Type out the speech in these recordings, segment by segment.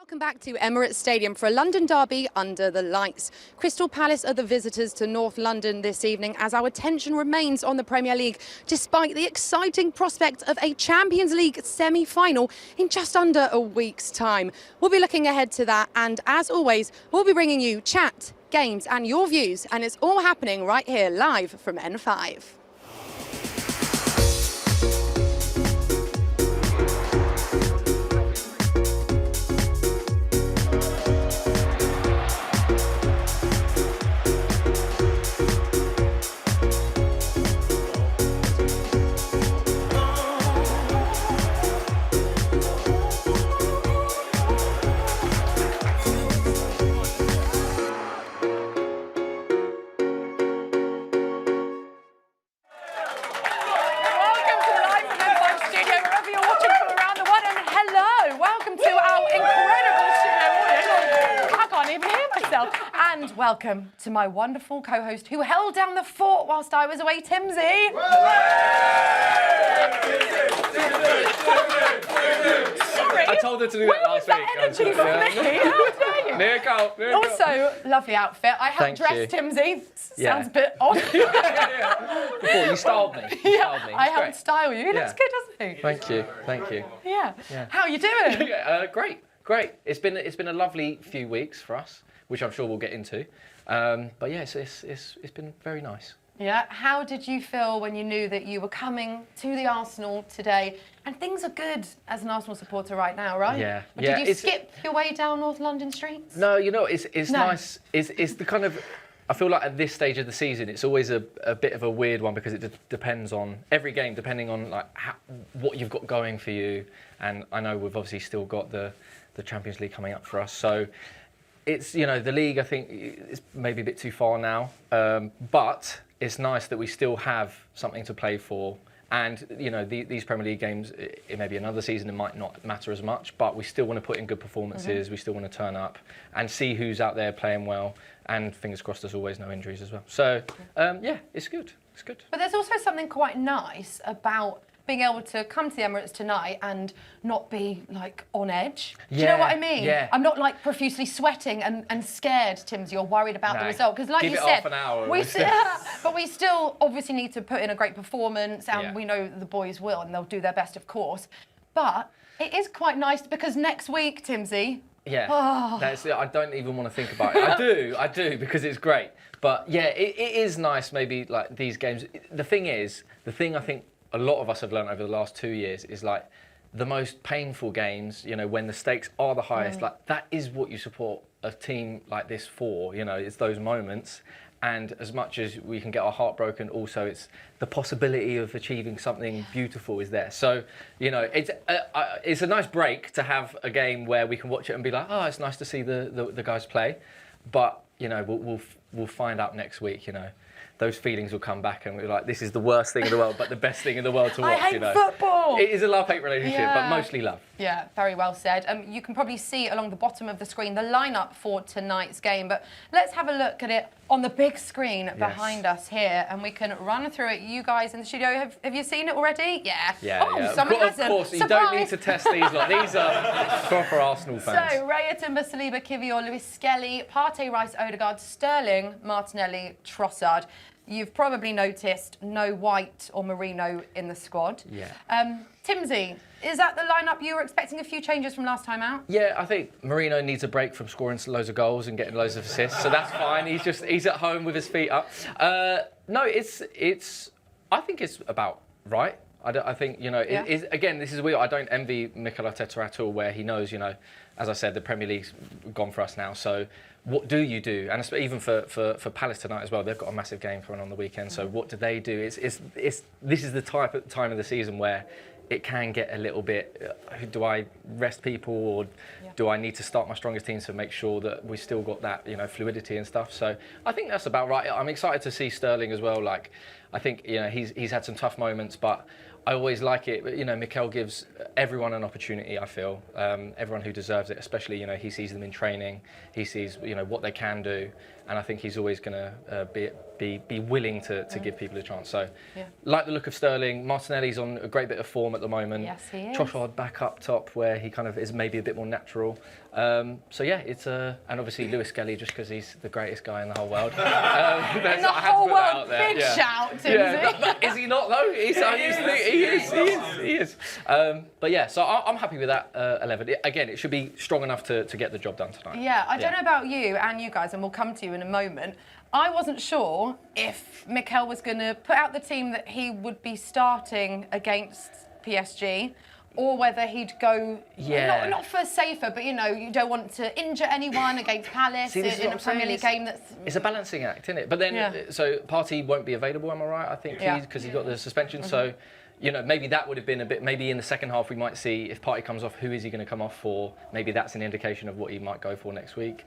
Welcome back to Emirates Stadium for a London derby under the lights. Crystal Palace are the visitors to North London this evening as our attention remains on the Premier League despite the exciting prospect of a Champions League semi-final in just under a week's time. We'll be looking ahead to that, and as always, we'll be bringing you chat, games and your views, and it's all happening right here live from N5. And welcome to my wonderful co-host who held down the fort whilst I was away, Timsy. Sorry. I told her to do that last week. Energy from me. How dare you? Miracle. Also, lovely outfit. I helped dress Timsy. Sounds a bit odd. Before you styled me. I helped style you. He looks good, doesn't he? Thank you. Yeah. How are you doing? Great. It's been a lovely few weeks for us, which I'm sure we'll get into. But yeah, it's been very nice. Yeah. How did you feel when you knew that you were coming to the Arsenal today? And things are good as an Arsenal supporter right now, right? Yeah. But did you skip your way down North London streets? No, it's nice. It's the kind of, I feel like at this stage of the season, it's always a bit of a weird one because it depends on every game, depending on like what you've got going for you. And I know we've obviously still got the Champions League coming up for us, so. It's, the league, I think, is maybe a bit too far now, but it's nice that we still have something to play for. And, these Premier League games, it may be another season, it might not matter as much, but we still want to put in good performances, we still want to turn up and see who's out there playing well. And fingers crossed, there's always no injuries as well. So, yeah, it's good. It's good. But there's also something quite nice about being able to come to the Emirates tonight and not be like on edge. Do you know what I mean? Yeah. I'm not like profusely sweating and scared, Tim's, you're worried about the result. Because like you said, half an hour. but we still obviously need to put in a great performance, and we know the boys will, and they'll do their best, of course. But it is quite nice because next week, Timsy. Yeah, I don't even want to think about it. I do, because it's great. But yeah, it is nice maybe like these games. The thing I think a lot of us have learned over the last 2 years is like the most painful games, when the stakes are the highest, like that is what you support a team like this for, it's those moments. And as much as we can get our heart broken, also it's the possibility of achieving something beautiful is there. So, it's a nice break to have a game where we can watch it and be like, oh, it's nice to see the guys play. But, we'll find out next week, Those feelings will come back and we're like, this is the worst thing in the world, but the best thing in the world to watch, I hate football! It is a love-hate relationship, but mostly love. Yeah, very well said. You can probably see along the bottom of the screen the lineup for tonight's game, but let's have a look at it on the big screen behind us here, and we can run through it. You guys in the studio, have you seen it already? Yeah. Someone hasn't. Of course, you don't need to test these. These are proper Arsenal fans. So, Raya, Timber, Saliba, Kivior, Lewis Skelly, Partey, Rice, Odegaard, Sterling, Martinelli, Trossard. You've probably noticed no White or Merino in the squad. Yeah. Timsy, is that the lineup you were expecting? A few changes from last time out? Yeah, I think Merino needs a break from scoring loads of goals and getting loads of assists, so that's fine. He's at home with his feet up. No, I think it's about right. I think, again, this is weird. I don't envy Mikel Arteta at all, where he knows, as I said, the Premier League's gone for us now. So what do you do? And even for Palace tonight as well, they've got a massive game coming on the weekend. So what do they do? This is the time of the season where it can get a little bit, do I rest people or do I need to start my strongest team to make sure that we still got that, fluidity and stuff? So I think that's about right. I'm excited to see Sterling as well. Like, I think, he's had some tough moments, but I always like it. You know, Mikel gives everyone an opportunity, I feel. Everyone who deserves it, especially, you know, he sees them in training. He sees, you know, what they can do. And I think he's always going to be willing to give people a chance. So, like the look of Sterling. Martinelli's on a great bit of form at the moment. Yes, he is. Trossard back up top where he kind of is maybe a bit more natural. So yeah, it's and obviously Lewis Skelly, just because he's the greatest guy in the whole world. In the whole world, big shout, Timsy. Yeah, is he not though? He is. But yeah, so I'm happy with that 11. Again, it should be strong enough to get the job done tonight. Yeah, I don't know about you and you guys, and we'll come to you in a moment. I wasn't sure if Mikel was going to put out the team that he would be starting against PSG, or whether he'd go, not for safer, but, you know, you don't want to injure anyone against Palace in a Premier League game. It's a balancing act, isn't it? But then, so Partey won't be available, am I right? I think because he's got the suspension. So, you know, maybe that would have been a bit, maybe in the second half we might see if Partey comes off, who is he going to come off for? Maybe that's an indication of what he might go for next week.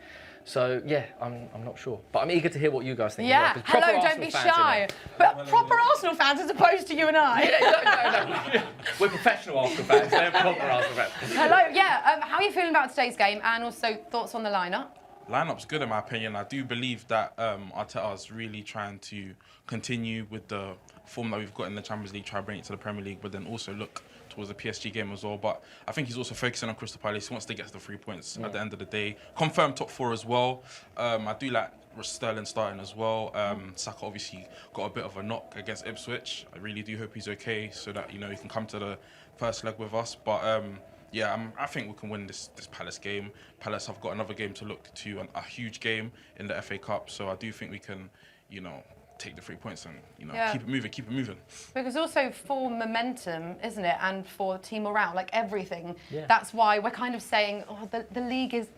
So, yeah, I'm not sure. But I'm eager to hear what you guys think. Yeah, hello, don't be shy. But proper Arsenal fans as opposed to you and I. No. We're professional Arsenal fans. They're proper Arsenal fans. Hello, yeah. How are you feeling about today's game, and also thoughts on the lineup? Lineup's good in my opinion. I do believe that Arteta's really trying to continue with the form that we've got in the Champions League, try to bring it to the Premier League, but then also look towards the PSG game as well. But I think he's also focusing on Crystal Palace. He wants to get to the 3 points at the end of the day. Confirm top 4 as well. I do like Sterling starting as well. Saka obviously got a bit of a knock against Ipswich. I really do hope he's okay so that, you know, he can come to the first leg with us. But I think we can win this Palace game. Palace have got another game to look to, a huge game in the FA Cup. So I do think we can, you know, take the 3 points and, you know, keep it moving. Because also for momentum, isn't it, and for team morale, like everything, that's why we're kind of saying, the league is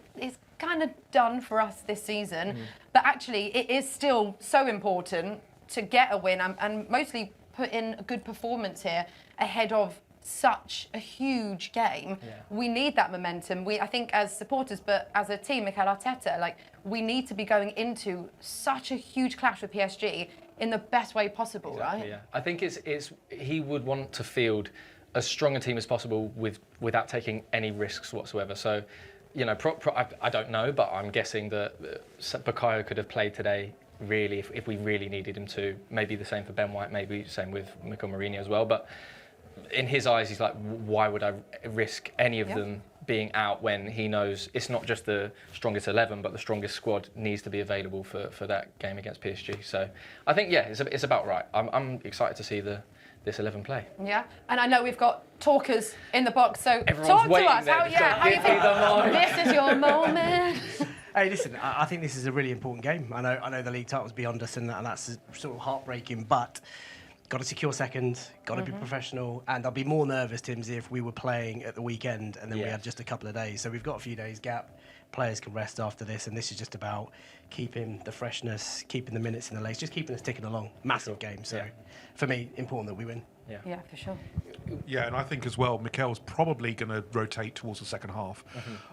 kind of done for us this season. But actually, it is still so important to get a win and mostly put in a good performance here ahead of such a huge game. We need that momentum. I think as supporters, but as a team, Mikel Arteta, like, we need to be going into such a huge clash with PSG in the best way possible, right? Yeah, I think he would want to field as strong a team as possible without taking any risks whatsoever. So, you know, I don't know, but I'm guessing that Bukayo could have played today. Really, if we really needed him to. Maybe the same for Ben White. Maybe the same with Mikel Mourinho as well. But in his eyes, he's like, why would I risk any of them being out when he knows it's not just the strongest 11, but the strongest squad needs to be available for that game against PSG. So I think, it's about right. I'm excited to see this 11 play. Yeah, and I know we've got talkers in the box, so everyone's talk to us. How you feel? This is your moment. Hey, listen, I think this is a really important game. I know the league title's beyond us, and that's sort of heartbreaking, but got to secure second, got to be professional, and I'd be more nervous, Timsy, if we were playing at the weekend and then we had just a couple of days. So we've got a few days gap. Players can rest after this, and this is just about keeping the freshness, keeping the minutes in the legs, just keeping us ticking along. Massive game. So for me, important that we win. Yeah, for sure. Yeah, and I think as well, Mikel's probably going to rotate towards the second half.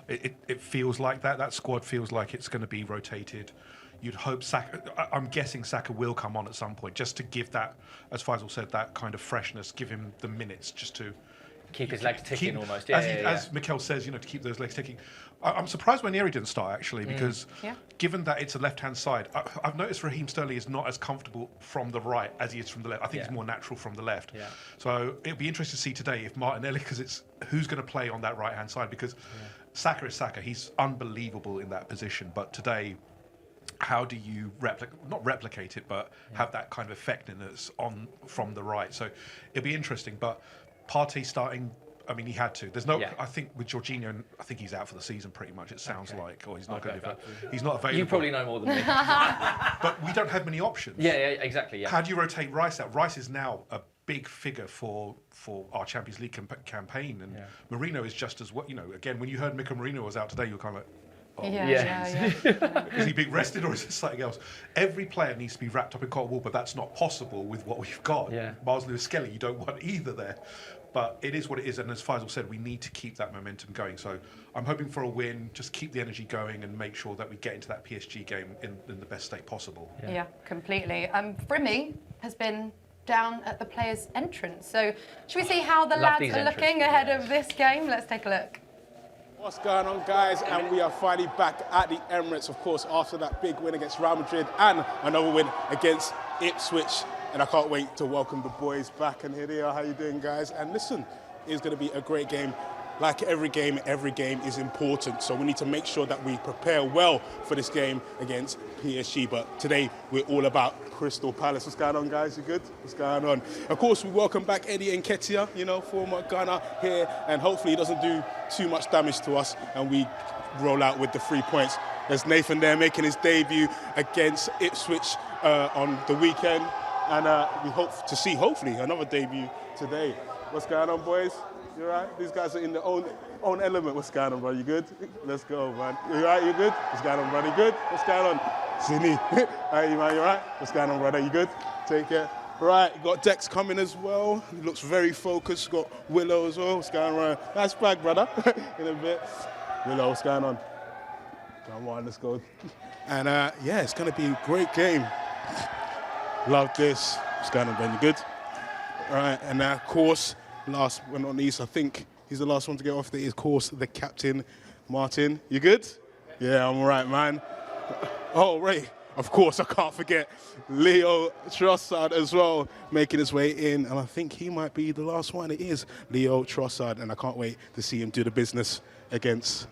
It feels like that. That squad feels like it's going to be rotated. You'd hope Saka, I'm guessing Saka will come on at some point, just to give that, as Faisal said, that kind of freshness, give him the minutes just to keep his legs ticking almost. As Mikel says, you know, to keep those legs ticking. I'm surprised when Thierry didn't start, actually, because given that it's a left-hand side, I've noticed Raheem Sterling is not as comfortable from the right as he is from the left. I think he's more natural from the left. So it'll be interesting to see today if Martinelli, because it's who's going to play on that right-hand side, because Saka is Saka. He's unbelievable in that position. But today, how do you not replicate it, but have that kind of effectiveness on from the right? So it'll be interesting. But Partey starting, I mean, he had to. There's no. I think with Jorginho, I think he's out for the season pretty much. It sounds like, or he's not going to. He's not available. You probably know more than me. But we don't have many options. Yeah, exactly. Yeah. How do you rotate Rice out? Rice is now a big figure for our Champions League campaign, and Mourinho is just as well. You know, again, when you heard Mikel Mourinho was out today, you were kind of like, is he being rested or is it something else? Every player needs to be wrapped up in cotton wool, but that's not possible with what we've got. Miles Lewis-Skelly, you don't want either there. But it is what it is, and as Faisal said, we need to keep that momentum going. So I'm hoping for a win, just keep the energy going and make sure that we get into that PSG game in the best state possible. Yeah, completely. Brimmy has been down at the players' entrance. So should we see how the Love lads these are looking ahead of this game? Let's take a look. What's going on, guys? And we are finally back at the Emirates, of course, after that big win against Real Madrid and another win against Ipswich. And I can't wait to welcome the boys back. And here they are. How you doing, guys? And listen, it's going to be a great game. Like every game is important. So we need to make sure that we prepare well for this game against PSG. But today, we're all about Crystal Palace. What's going on, guys? You good? What's going on? Of course, we welcome back Eddie Nketiah, you know, former Ghana here. And hopefully he doesn't do too much damage to us. And we roll out with the 3 points. There's Nathan there making his debut against Ipswich on the weekend. And we hope to see, hopefully, another debut today. What's going on, boys? You all right? These guys are in their own element. What's going on, bro? You good? Let's go, man. You all right? You good? What's going on, brother? You good? What's going on? Sydney. Hey, man, you all right? What's going on, brother? You good? Take care. Right, got Dex coming as well. He looks very focused. Got Willow as well. What's going on? Nice bag, brother. In a bit. Willow, what's going on? Come on, let's go. And yeah, it's going to be a great game. Love this. What's going on, Ben? You good? All right, and now, of course, last but not least, I think he's the last one to get off there, is, of course, the captain, Martin. You good? Yeah, I'm all right, man. Oh, Ray, of course, I can't forget Leo Trossard as well, making his way in. And I think he might be the last one. It is Leo Trossard, and I can't wait to see him do the business against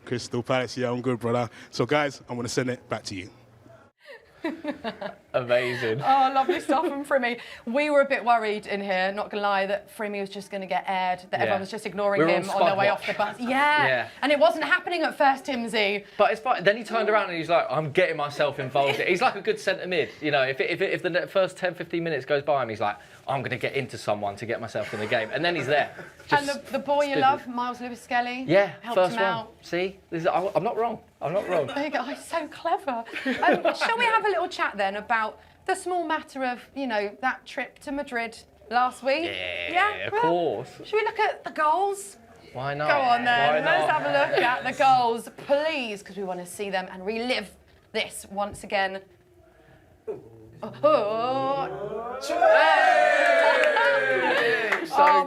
Crystal Palace. Yeah, I'm good, brother. So, guys, I'm going to send it back to you. Amazing. Oh, lovely stuff from Frimmy. We were a bit worried in here, not gonna lie, that Frimmy was just gonna get aired, that everyone was just ignoring him on their way off the bus. Yeah. And it wasn't happening at first, Timsy. But it's fine. Then he turned around and he's like, I'm getting myself involved. He's like a good centre mid. You know, if the first 10, 15 minutes goes by him, he's like, I'm going to get into someone to get myself in the game. And then he's there. And the boy you love, Miles Lewis-Skelly, helped first him out. See? I'm not wrong. I'm not wrong. There you go. He's so clever. Shall we have a little chat then about the small matter of, you know, that trip to Madrid last week? Yeah, of course. Should we look at the goals? Why not? Go on then. Why not? Let's have a look at the goals, please, because we want to see them and relive this once again. Oh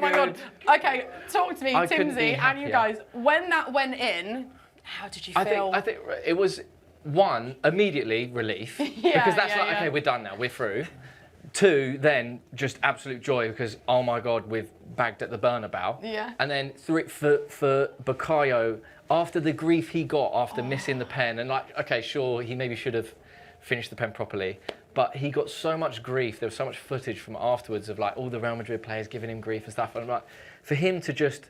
my God. Okay, talk to me, Timsy, and you guys. When that went in, how did you feel? I think it was, one, immediately relief. Because that's okay, we're done now, we're through. Two, then just absolute joy because, oh my God, we've bagged at the Bernabeu. Yeah. And then three, for Bukayo, after the grief he got after missing the pen, and like, okay, sure, he maybe should have finished the pen properly, but he got so much grief. There was so much footage from afterwards of like all the Real Madrid players giving him grief and stuff. And like, for him to just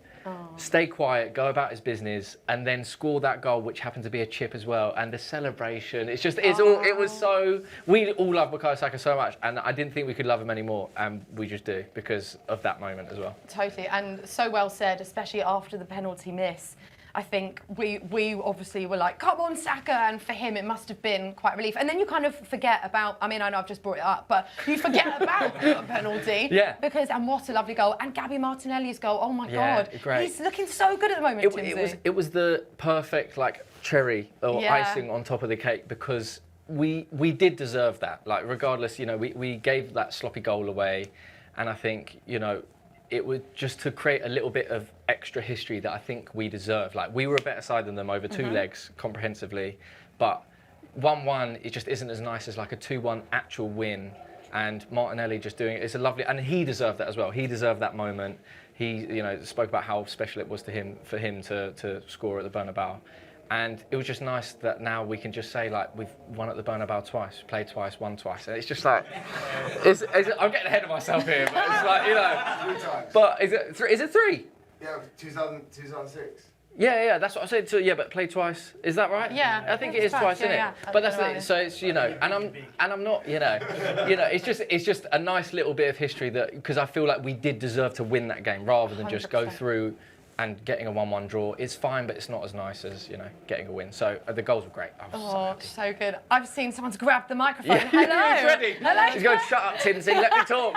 stay quiet, go about his business, and then score that goal, which happened to be a chip as well, and the celebration. It's just, it was so. We all love Bukayo Saka so much, and I didn't think we could love him anymore, and we just do because of that moment as well. Totally, and so well said, especially after the penalty miss. I think we obviously were like, come on, Saka, and for him it must have been quite a relief. And then you kind of forget about, I mean, I know I've just brought it up, but you forget about the penalty. Yeah. Because, and what a lovely goal. And Gabby Martinelli's goal, oh my God. Great. He's looking so good at the moment, Timsy. It was the perfect, like, cherry or icing on top of the cake because we did deserve that. Like, regardless, you know, we gave that sloppy goal away, and I think, you know, it was just to create a little bit of extra history that I think we deserve. Like, we were a better side than them over two legs comprehensively, but 1-1, it just isn't as nice as like a 2-1 actual win. And Martinelli just doing it, it's a lovely, and he deserved that as well. He deserved that moment. He, you know, spoke about how special it was to him, for him to score at the Bernabeu. And it was just nice that now we can just say, like, we've won at the Bernabeu twice, played twice, won twice. And it's just like, I'm getting ahead of myself here, but it's like, you know. 3 times. But is it three? Yeah, 2006. Yeah, that's what I said. So, yeah, but play twice. Is that right? Yeah. I think it is twice, isn't it? Yeah. But that's it. So it's, you know, and I'm not, you know, it's just a nice little bit of history that, because I feel like we did deserve to win that game rather than just go 100%. through and getting a 1-1 draw. It's fine, but it's not as nice as, you know, getting a win. So the goals were great. I was So good. I've seen someone's grabbed the microphone. Yeah, Hello. he's ready. Hello. He's going, shut up, Tinsy, let me talk.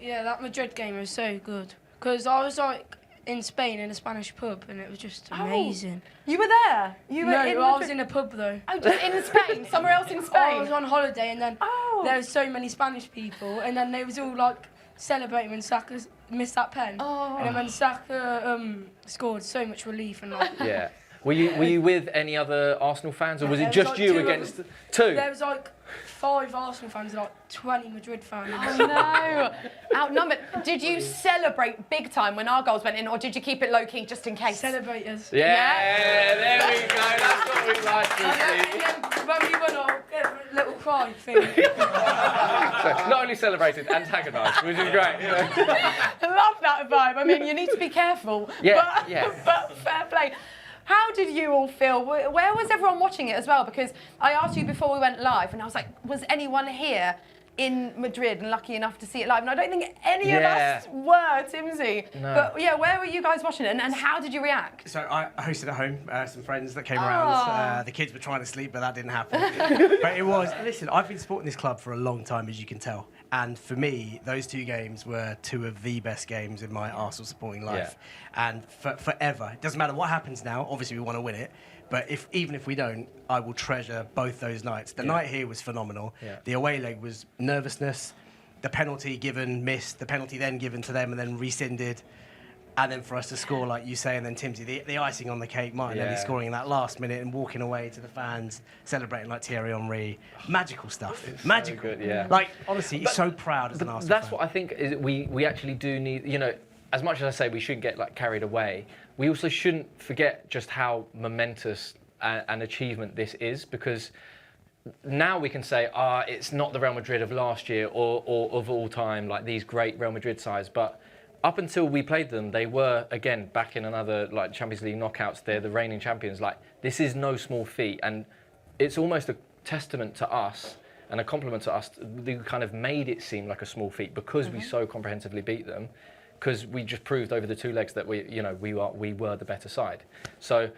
Yeah, that Madrid game was so good because I was like in Spain in a Spanish pub, and it was just amazing. You were there? You were No, in I was Madrid? in a pub though. Oh, just in Spain? Somewhere else in Spain? I was on holiday, and then there was so many Spanish people, and then they was all like celebrating when Saka missed that pen. And then when Saka scored, so much relief and like. Yeah. Were you with any other Arsenal fans, or was There it was just like you two against of two? There was like 5 Arsenal fans and like 20 Madrid fans. Oh no, outnumbered. Did you celebrate big time when our goals went in, or did you keep it low key just in case? Celebrators. Yeah, there we go. That's what we like to see. And then when we won, I'll get a little cry thing. So, not only celebrated, antagonised, which is great. I love that vibe. I mean, you need to be careful. Yeah, but, yeah. but fair play. How did you all feel? Where was everyone watching it as well? Because I asked you before we went live, and I was like, was anyone here in Madrid and lucky enough to see it live? And I don't think any of us were, Timsy. No. But yeah, where were you guys watching it, and how did you react? So I hosted at home, some friends that came around. The kids were trying to sleep, but that didn't happen. But it was, listen, I've been supporting this club for a long time, as you can tell. And for me, those 2 games were 2 of the best games in my Arsenal supporting life. And forever. It doesn't matter what happens now. Obviously, we want to win it. But even if we don't, I will treasure both those nights. The night here was phenomenal. The away leg was nervousness. The penalty given, missed. The penalty then given to them and then rescinded. And then for us to score, like you say, and then Timsy, the icing on the cake, Martinelli scoring in that last minute and walking away to the fans, celebrating like Thierry Henry. Magical stuff. It's magical. so good, yeah. Like, honestly, he's so proud as an Arsenal That's fan. what I think is we actually do need, you know, as much as I say we shouldn't get like carried away, we also shouldn't forget just how momentous an achievement this is, because now we can say, it's not the Real Madrid of last year or of all time, like these great Real Madrid sides, but up until we played them, they were, again, back in another like Champions League knockouts. They're the reigning champions. Like, this is no small feat. And it's almost a testament to us and a compliment to us. They kind of made it seem like a small feat because we so comprehensively beat them, because we just proved over the 2 legs that we were the better side. So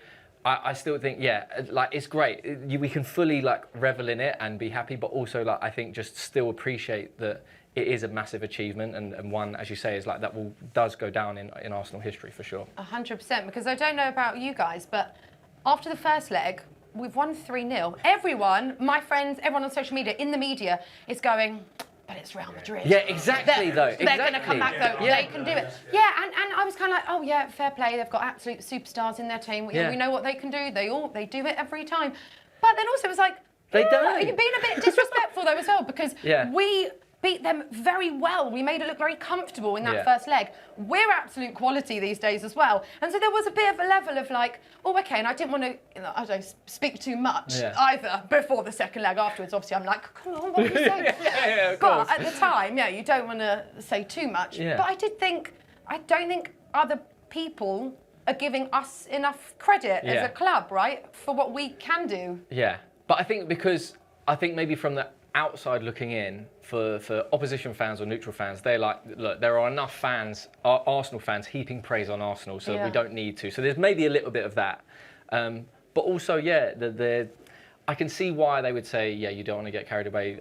I still think, like, it's great. We can fully like revel in it and be happy, but also like I think just still appreciate that it is a massive achievement, and one, as you say, is like that does go down in Arsenal history for sure. 100%, because I don't know about you guys, but after the first leg, we've won 3-0. Everyone, my friends, everyone on social media, in the media, is going, but it's Real Madrid. Yeah, exactly, though. They're going to come back, though. Yeah. They can do it. Yeah, and I was kind of like, oh, yeah, fair play. They've got absolute superstars in their team. We know what they can do. They do it every time. But then also it was like, they don't. You're being a bit disrespectful, though, as well, because we beat them very well. We made it look very comfortable in that first leg. We're absolute quality these days as well. And so there was a bit of a level of like, oh, OK, and I didn't want to, I don't speak too much either before the second leg. Afterwards, obviously, I'm like, come on, what are you saying? Of but course. at the time, you don't want to say too much. But I don't think other people are giving us enough credit as a club, right, for what we can do. Yeah, but I think maybe from the outside looking in, for opposition fans or neutral fans, they're like, look, there are enough fans, Arsenal fans, heaping praise on Arsenal, so we don't need to. So there's maybe a little bit of that. But also, I can see why they would say, you don't want to get carried away,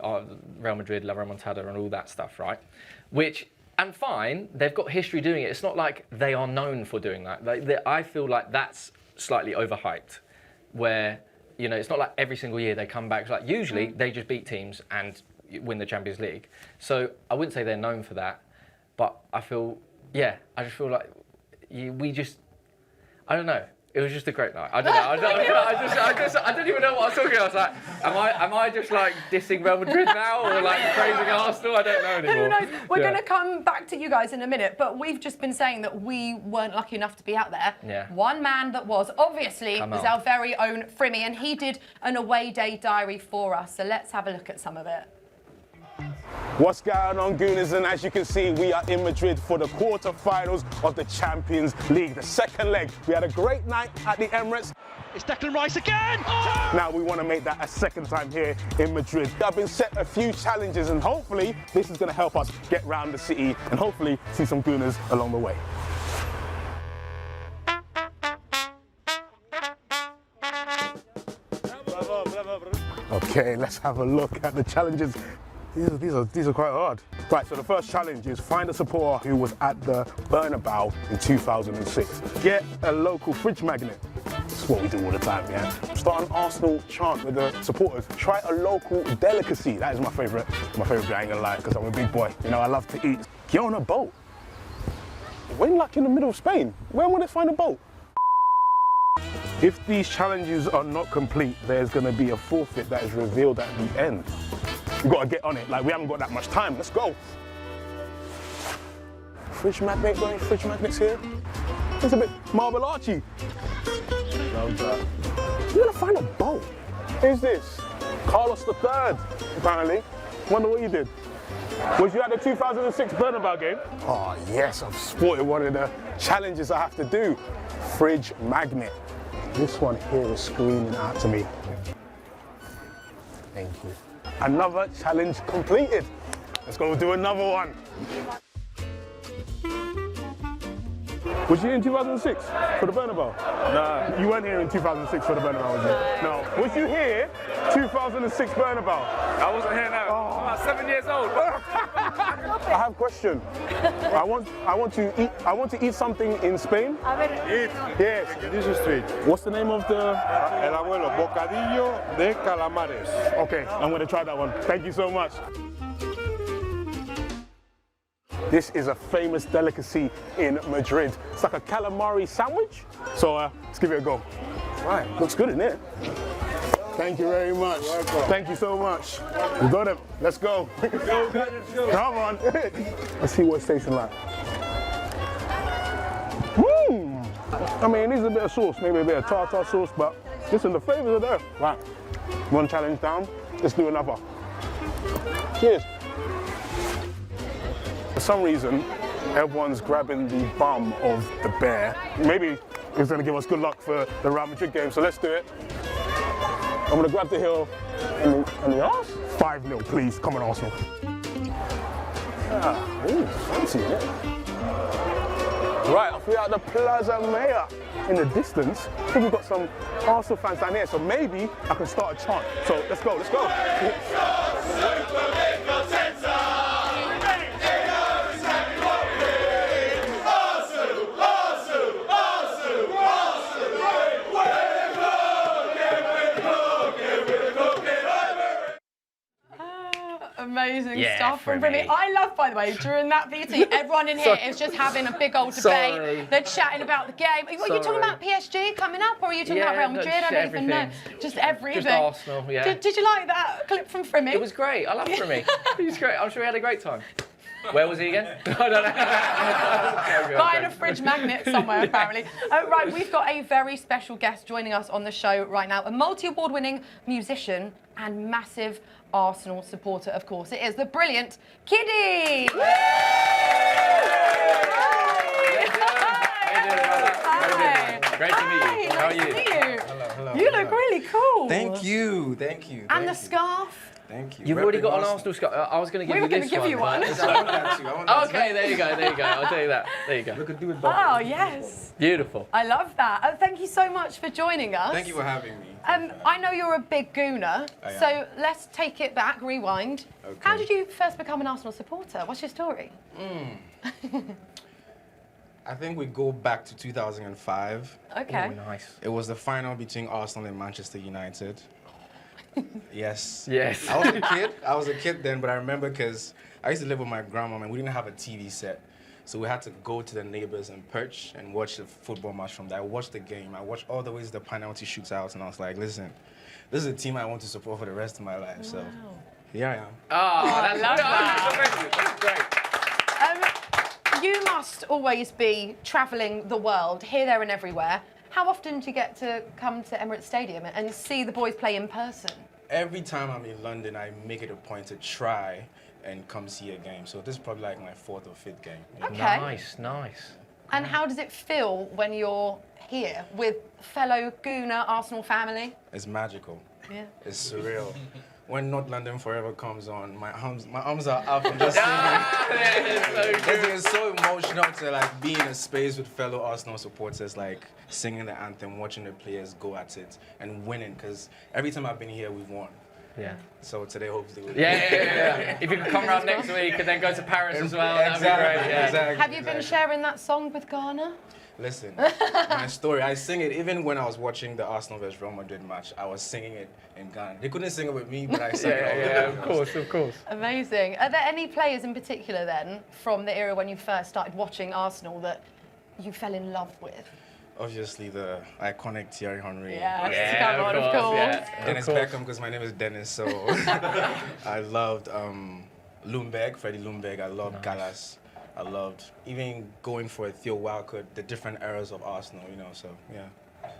Real Madrid, La Remontada and all that stuff, right? And fine, they've got history doing it. It's not like they are known for doing that. I feel like that's slightly overhyped, where, it's not like every single year they come back. It's like usually they just beat teams and win the Champions League. So I wouldn't say they're known for that, but I just feel like I don't know. It was just a great night. I don't know. I don't even know what I was talking about. I was like, am I just like dissing Real Madrid now, or like praising Arsenal? I don't know anymore. Who knows? We're going to come back to you guys in a minute, but we've just been saying that we weren't lucky enough to be out there. Yeah. One man that was, obviously, was our very own Frimmy, and he did an away day diary for us. So let's have a look at some of it. What's going on, Gooners? And as you can see, we are in Madrid for the quarter-finals of the Champions League, the second leg. We had a great night at the Emirates. It's Declan Rice again! Oh! Now we want to make that a second time here in Madrid. I've been set a few challenges, and hopefully this is going to help us get round the city and hopefully see some Gooners along the way. Okay, let's have a look at the challenges. These are quite hard. Right, so the first challenge is find a supporter who was at the Bernabeu in 2006. Get a local fridge magnet. That's what we do all the time, yeah? Start an Arsenal chant with the supporters. Try a local delicacy. That is my favourite bit, I ain't gonna lie, because I'm a big boy. You know, I love to eat. Get on a boat. When, like, in the middle of Spain, where would they find a boat? If these challenges are not complete, there's gonna be a forfeit that is revealed at the end. We've got to get on it. Like, we haven't got that much time. Let's go. Fridge magnet, got any fridge magnets here? It's a bit Marble Archie. Love that. You're gonna find a boat. Who's this? Carlos III, apparently. Wonder what you did. Was you at the 2006 Bernabeu game? Oh, yes, I've spotted one of the challenges I have to do. Fridge magnet. This one here is screaming out to me. Thank you. Another challenge completed. Let's go do another one. Was you in 2006 for the Bernabeu? No. You weren't here in 2006 for the Bernabeu, was you? No. Was you here 2006 Bernabeu? I wasn't here now. I'm about 7 years old. I have a question. I want to eat something in Spain. Eat. Yes. This is street. What's the name of the? El abuelo, bocadillo de calamares. Okay, I'm going to try that one. Thank you so much. This is a famous delicacy in Madrid. It's like a calamari sandwich. So let's give it a go. Right, looks good, isn't it? Thank you very much. Thank you so much. We got it. Let's go. Come on. Let's see what it tastes like. I mean, it needs a bit of sauce, maybe a bit of tartar sauce, but listen, the flavors are there. Right, one challenge down. Let's do another. Cheers. For some reason, everyone's grabbing the bum of the bear. Maybe it's going to give us good luck for the Real Madrid game, so let's do it. I'm going to grab the heel and the arse. 5-0, please. Come on, Arsenal. Ooh, fancy it. Right, off we are at the Plaza Mayor. In the distance, I think we've got some Arsenal fans down here, so maybe I can start a chant. So let's go, let's go. Amazing stuff from Brady. I love, by the way, during that VT, everyone in here is just having a big old debate. They're chatting about the game. Are you talking about PSG coming up, or are you talking about Real Madrid? I don't even know. Just everything. Just Arsenal, yeah. Did you like that clip from Frimmy? It was great. I love Frimmy. He was great. I'm sure he had a great time. Where was he again? I don't know. Buying a fridge magnet somewhere, apparently. Right, we've got a very special guest joining us on the show right now. A multi-award winning musician and massive Arsenal supporter, of course. It is the brilliant Kiddy! Hi. Great to meet you. How are you? Nice to meet you. Hello. You look really cool. Thank you. And the scarf. Thank you. You've already got an Arsenal scarf. I was going to give you this one. We were going to give you one. Okay, there you go. I'll tell you that. There you go. We could do it both. Oh, yes. Beautiful. I love that. Thank you so much for joining us. Thank you for having me. I know you're a big Gooner, so let's take it back, rewind. Okay. How did you first become an Arsenal supporter? What's your story? I think we go back to 2005. Okay. Oh, nice. It was the final between Arsenal and Manchester United. Yes. Yes. I was a kid then, but I remember because I used to live with my grandma and we didn't have a TV set. So we had to go to the neighbors and perch and watch the football match from there. I watched the game. I watched all the ways the penalty shootouts, and I was like, listen, this is a team I want to support for the rest of my life. Wow. So here I am. Oh, that's great. You must always be travelling the world, here, there and everywhere. How often do you get to come to Emirates Stadium and see the boys play in person? Every time I'm in London, I make it a point to try and come see a game. So this is probably like my 4th or 5th game. Okay. Nice. And how does it feel when you're here with fellow Gooner Arsenal family? It's magical. Yeah. It's surreal. When Not London Forever comes on, my arms are up and just singing. It's so emotional to like be in a space with fellow Arsenal supporters, like singing the anthem, watching the players go at it and winning. Because every time I've been here, we've won. Yeah. So today, hopefully, we'll Yeah. If you could come around next week and then go to Paris as well, that'd be great. Yeah. Exactly. Have you been sharing that song with Ghana? Listen, my story, I sing it even when I was watching the Arsenal vs Real Madrid match. I was singing it in Ghana. They couldn't sing it with me, but I sang it. Yeah, of course. Amazing. Are there any players in particular then from the era when you first started watching Arsenal that you fell in love with? Obviously, the iconic Thierry Henry. Come on, of course. Yeah. Dennis Bergkamp, because my name is Dennis, so I loved Freddie Ljungberg. I loved Gallas. I loved even going for Theo Walcott, the different eras of Arsenal, so yeah.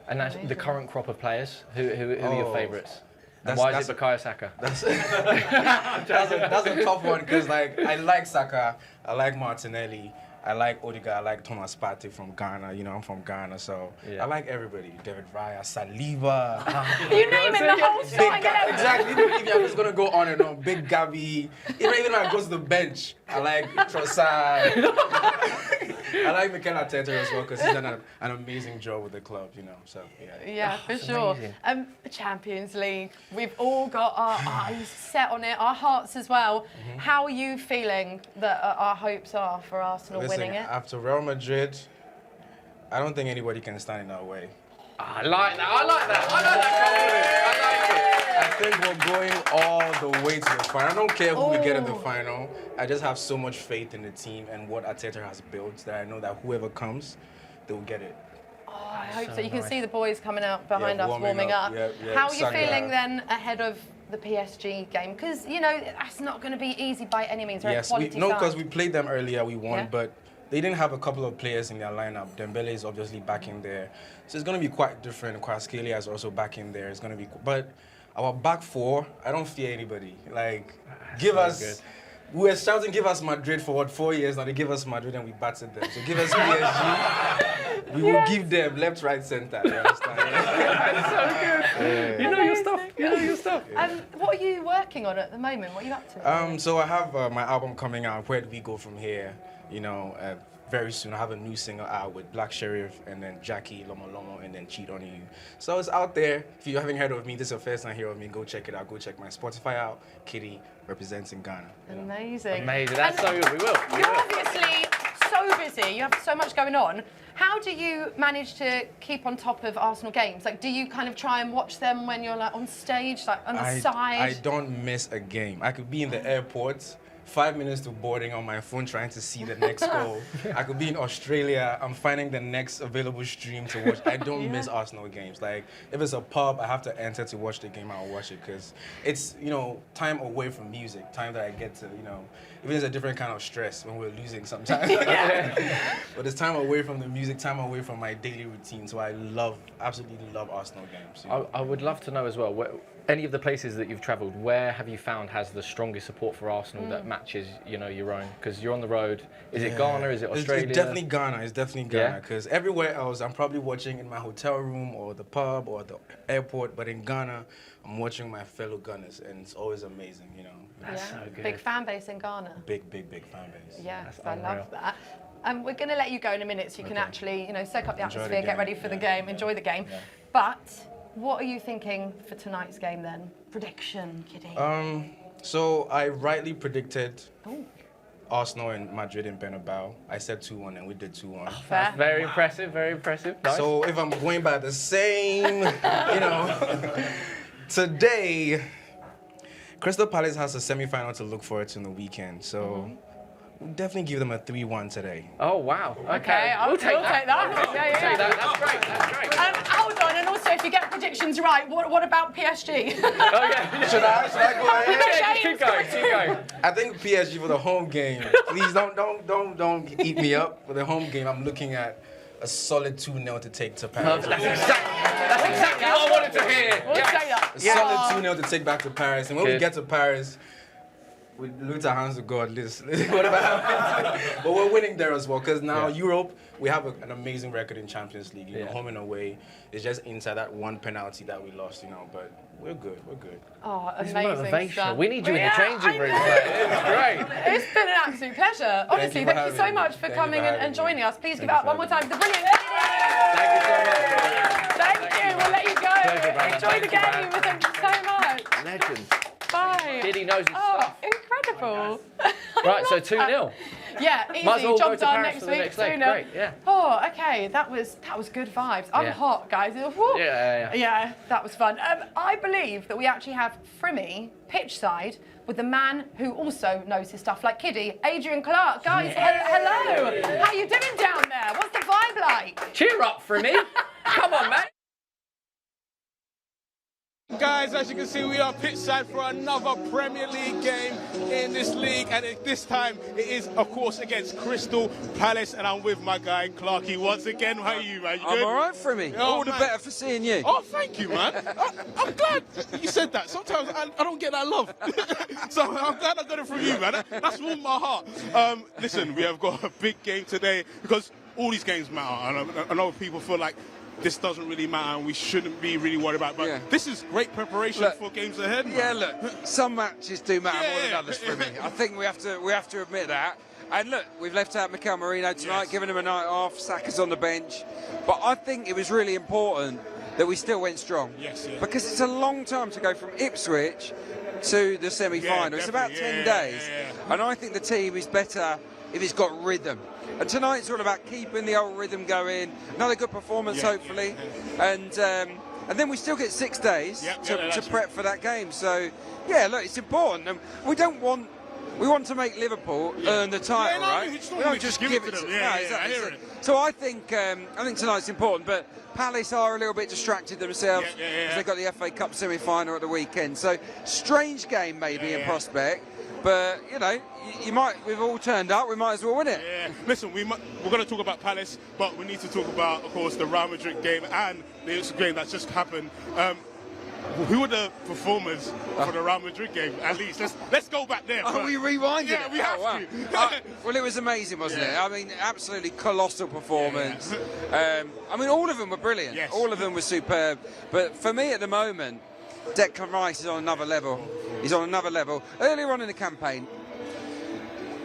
And that's the current crop of players. Who are your favourites? And why is it Bukayo Saka? That's a tough one because I like Saka, I like Martinelli, I like Odegaard, I like Thomas Partey from Ghana. I'm from Ghana, so I like everybody. David Raya, Saliba. You naming the whole starting 11. Exactly. Even I'm just gonna go on and on. Big Gabby. Even when I go to the bench, I like Trossard. I like Mikel Arteta as well because he's done an amazing job with the club. So yeah. Yeah, for sure. The Champions League. We've all got our eyes set on it, our hearts as well. How are you feeling that our hopes are for Arsenal winning it? After Real Madrid, I don't think anybody can stand in our way. I like that. I think we're going all the way to the final. I don't care who we get in the final. I just have so much faith in the team and what Arteta has built that I know that whoever comes, they'll get it. Oh, I hope so. You can see the boys coming out behind us, warming up. Yeah. How are you feeling then ahead of the PSG game? Because, that's not going to be easy by any means. Yes, because we played them earlier, we won, but they didn't have a couple of players in their lineup. Dembele is obviously back in there. So it's going to be quite different. Kvaratskhelia is also back in there. It's going to be... But our back four, I don't fear anybody. Give us... We were shouting, give us Madrid for 4 years now. They give us Madrid and we battered them. So give us PSG. We will give them left, right, centre. You understand? That's so good. Yeah. You know your stuff. What are you working on at the moment? What are you up to? So I have my album coming out. Where do we go from here? Very soon I have a new single out with Black Sheriff and then Jackie, Lomo Lomo, and then Cheat on You. So it's out there. If you haven't heard of me, this is your first time hearing of me, go check it out. Go check my Spotify out. Kitty, representing Ghana. Amazing. That's so good. We will. You're obviously so busy. You have so much going on. How do you manage to keep on top of Arsenal games? Do you kind of try and watch them when you're on stage, on the side? I don't miss a game. I could be in the airport, 5 minutes to boarding on my phone trying to see the next goal. I could be in Australia, I'm finding the next available stream to watch. I don't miss Arsenal games. If it's a pub, I have to enter to watch the game, I'll watch it because it's, time away from music, time that I get to, even it's a different kind of stress when we're losing sometimes. But it's time away from the music, time away from my daily routine. So I absolutely love Arsenal games. I would love to know as well, any of the places that you've travelled, where have you found has the strongest support for Arsenal that matches, your own? Because you're on the road. Is it Ghana? Is it Australia? It's definitely Ghana. It's definitely Ghana. Because everywhere else, I'm probably watching in my hotel room or the pub or the airport. But in Ghana, I'm watching my fellow Gunners, and it's always amazing. That's so good. Big fan base in Ghana. Big fan base. Yes, I love that. We're going to let you go in a minute so you can actually, soak up the atmosphere, get ready for the game, enjoy the game. Yeah. But what are you thinking for tonight's game then? Prediction, Kitty. So I rightly predicted Arsenal and Madrid in Bernabeu. I said 2-1 and we did 2-1. Fair. Very impressive, very impressive. Nice. So if I'm going by the same, today, Crystal Palace has a semi-final to look forward to in the weekend. So we'll definitely give them a 3-1 today. Oh, wow. Okay, we'll take that. Yeah. That's great. Hold on, and also if you get predictions right, what about PSG? Should I go ahead? Keep going. I think PSG for the home game. Please don't eat me up. For the home game, I'm looking at a solid 2-0 to take to Paris. That's exactly what I wanted to hear. We'll say that. A solid 2-0 to take back to Paris. And when we get to Paris, we look at hands of God, whatever happens. But we're winning there as well, because now Europe, we have an amazing record in Champions League, home and away. It's just inside that one penalty that we lost, but we're good. Oh, This amazing motivation. stuff. We need you in the changing room. It's great. It's been an absolute pleasure. Honestly, thank you so much for coming and joining us. Please give it up one more time to the brilliant Thank you so much. Thank you. We'll let you go. Enjoy the game. Thank you so much. Legend. Bye. Diddy knows his Oh, stuff. incredible. Right, so 2-0. Yeah, easy. Might as well Job go to done Paris next for the week. next leg. 2-0. Great, yeah. Oh, okay. That was good vibes. I'm Yeah. hot, guys. Woo. Yeah. Yeah, that was fun. I believe that we actually have Frimmy pitch side with the man who also knows his stuff like Kiddie, Adrian Clark. Guys, hello. How you doing down there? What's the vibe like? Cheer up for me. Come on, man. Guys, as you can see, we are pitch side for another Premier League game in this league, and this time it is, of course, against Crystal Palace, and I'm with my guy Clarky once again. How are you, man? You I'm good? all right, Frimmy. Oh, All the man. better for seeing you. Oh, thank you, man. I'm glad you said that. Sometimes I don't get that love. So I'm glad I got it from you, man. That's warmed my heart. Listen, we have got a big game today because all these games matter. And I know people feel like this doesn't really matter and we shouldn't be really worried about it. But this is great preparation for games ahead, man. Yeah, look, some matches do matter more than others for me. I think we have to admit that. And look, we've left out Mikel Merino tonight, giving him a night off. Saka's on the bench. But I think it was really important that we still went strong. Yes, yeah. Because it's a long time to go from Ipswich to the semi-final. It's about 10 days. And I think the team is better if it's got rhythm. And tonight's all about keeping the old rhythm going. Another good performance, hopefully. And then we still get 6 days to prep for that game. So, yeah, look, it's important. And we want to make Liverpool earn the title, right? We don't just give it to them. No, exactly. So I think tonight's important. But Palace are a little bit distracted themselves because they've got the FA Cup semi-final at the weekend. So strange game maybe in prospect. But, you know, we've all turned up, we might as well win it. Yeah. Listen, we're going to talk about Palace, but we need to talk about, of course, the Real Madrid game and the game that's just happened. Who were the performers for the Real Madrid game, at least? Let's go back there. Oh, we rewinded it? Yeah, we have to. Well, it was amazing, wasn't it? I mean, absolutely colossal performance. I mean, all of them were brilliant. Yes. All of them were superb. But for me at the moment, Declan Rice is on another level. He's on another level. Earlier on in the campaign,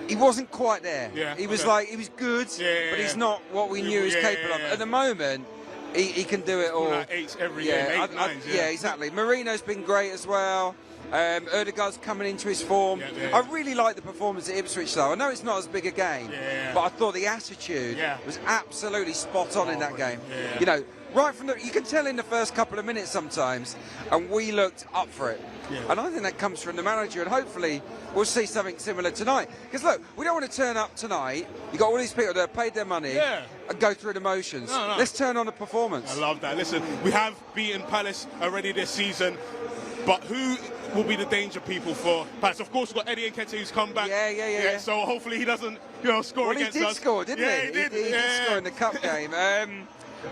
he wasn't quite there. He was he was good, but he's not what we knew he was capable of. At the moment, he can do it all. Like 8 every game, 8, 9. Yeah, exactly. Marino's been great as well. Erdegaard's coming into his form. I really like the performance at Ipswich, though. I know it's not as big a game, but I thought the attitude was absolutely spot on in that game. You know, right from you can tell in the first couple of minutes sometimes, and we looked up for it. And I think that comes from the manager, and hopefully we'll see something similar tonight. Because look, we don't want to turn up tonight. You got all these people that have paid their money and go through the motions. No. Let's turn on the performance. I love that. Listen, we have beaten Palace already this season, but who will be the danger people for Palace? Of course, we've got Eddie Nketiah who's come back. Yeah. So hopefully he doesn't, score against us. Well, he did score, didn't he? He did. He did score in the cup game.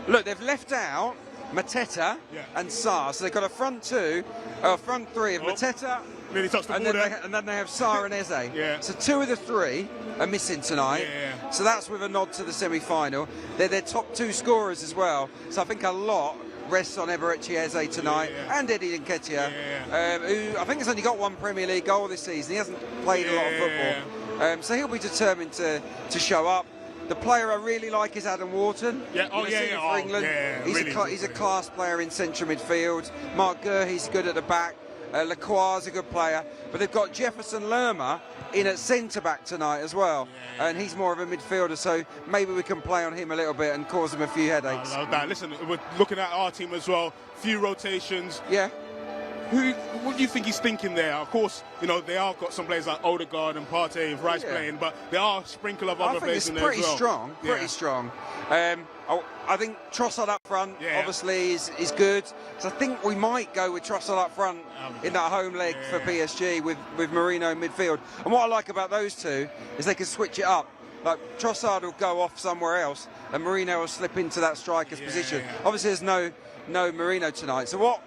Look, they've left out Mateta and Sarr, so they've got a front three of Mateta, Nearly touched the ball there. and then they have Sarr and Eze. So 2 of the 3 are missing tonight. So that's with a nod to the semi-final. They're their top 2 scorers as well. So I think a lot rests on Emirates Eze tonight and Eddie Nketiah, who I think has only got 1 Premier League goal this season. He hasn't played a lot of football. So he'll be determined to show up. The player I really like is Adam Wharton. For England. He's a class player in central midfield. Mark Gurhey's good at the back. Lacroix's a good player. But they've got Jefferson Lerma in at centre-back tonight as well. And he's more of a midfielder, so maybe we can play on him a little bit and cause him a few headaches. I love that. Listen, we're looking at our team as well. Few rotations. Yeah. What do you think he's thinking there? Of course, they are got some players like Odegaard and Partey and Rice playing, but there are a sprinkle of other players in there as well. Pretty strong. I think Trossard up front, obviously, is good. So I think we might go with Trossard up front in that home leg for PSG with Marino in midfield. And what I like about those two is they can switch it up. Like Trossard will go off somewhere else, and Marino will slip into that striker's position. Obviously, there's no Marino tonight. So what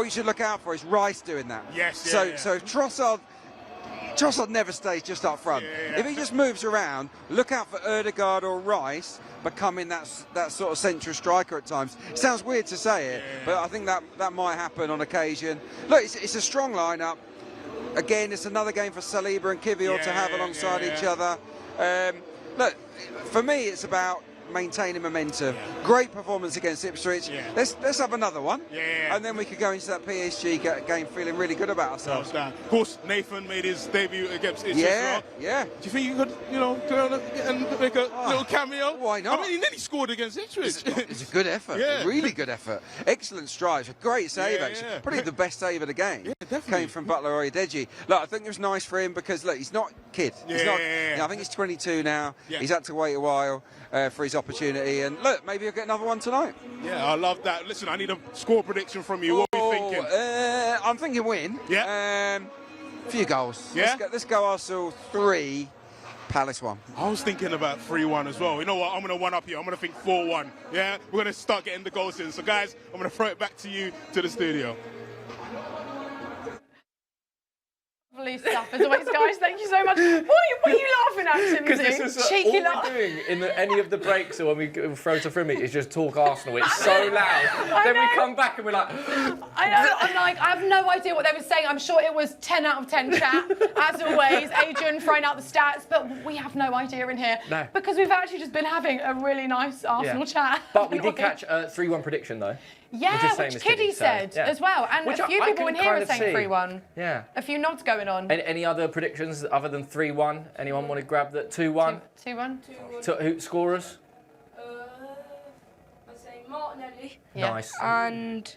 you should look out for is Rice doing that. So if Trossard never stays just up front. If he just moves around, look out for Erdegaard or Rice becoming that sort of central striker at times. It sounds weird to say it, but I think that might happen on occasion. Look, it's a strong lineup. Again, it's another game for Saliba and Kivior to have alongside each other. Look, for me, it's about maintaining momentum. Great performance against Ipswich. Let's have another one. And then we could go into that PSG game feeling really good about ourselves. Of course, Nathan made his debut against Ipswich. Do you think you could, go and make a little cameo? Why not? I mean, he nearly scored against Ipswich. It's a good effort. A really good effort. Excellent strides. A great save, actually. Probably the best save of the game. Definitely. Came from Butler Oyedeji. Look, I think it was nice for him because, look, he's not a kid. He's not, I think he's 22 now. He's had to wait a while for his opportunity. And look, maybe he'll get another one tonight. Yeah, I love that. Listen, I need a score prediction from you. What are we thinking? I'm thinking win. A few goals. Let's go Arsenal 3, Palace 1. I was thinking about 3-1 as well. You know what? I'm going to one up you. I'm going to think 4-1. Yeah? We're going to start getting the goals in. So, guys, I'm going to throw it back to you, to the studio. Lovely stuff as always, guys. Thank you so much. What are you laughing at, Timothy? Because this is cheeky all laugh. we're doing in any of the breaks or when we throw to Frimmy is just talk Arsenal. It's so loud. Then we come back and we're like... I know. I'm like, I have no idea what they were saying. I'm sure it was 10 out of 10 chat, as always. Adrian throwing out the stats, but we have no idea in here. No. Because we've actually just been having a really nice Arsenal chat. But we did catch a 3-1 prediction, though. Yeah, which Kiddy said as well. And a few people in here are saying 3-1. Yeah. A few nods going on. Any other predictions other than 3-1? Anyone want to grab that? 2-1? 2-1? Who scorers? I'd say Martinelli. Nice. And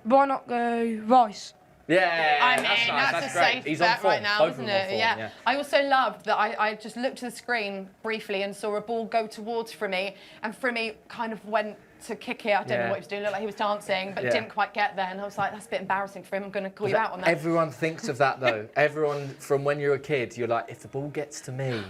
why not go Rice? Yeah, I mean, that's nice. that's a great. safe He's bet on form. right now, Both isn't of them it? on form, Yeah. I also loved that I just looked to the screen briefly and saw a ball go towards Frimmy, and Frimmy kind of went to kick it. I don't know what he was doing. It looked like he was dancing, but didn't quite get there. And I was like, that's a bit embarrassing for him. I'm going to call you out on that. Everyone thinks of that, though. Everyone, from when you're a kid, you're like, if the ball gets to me,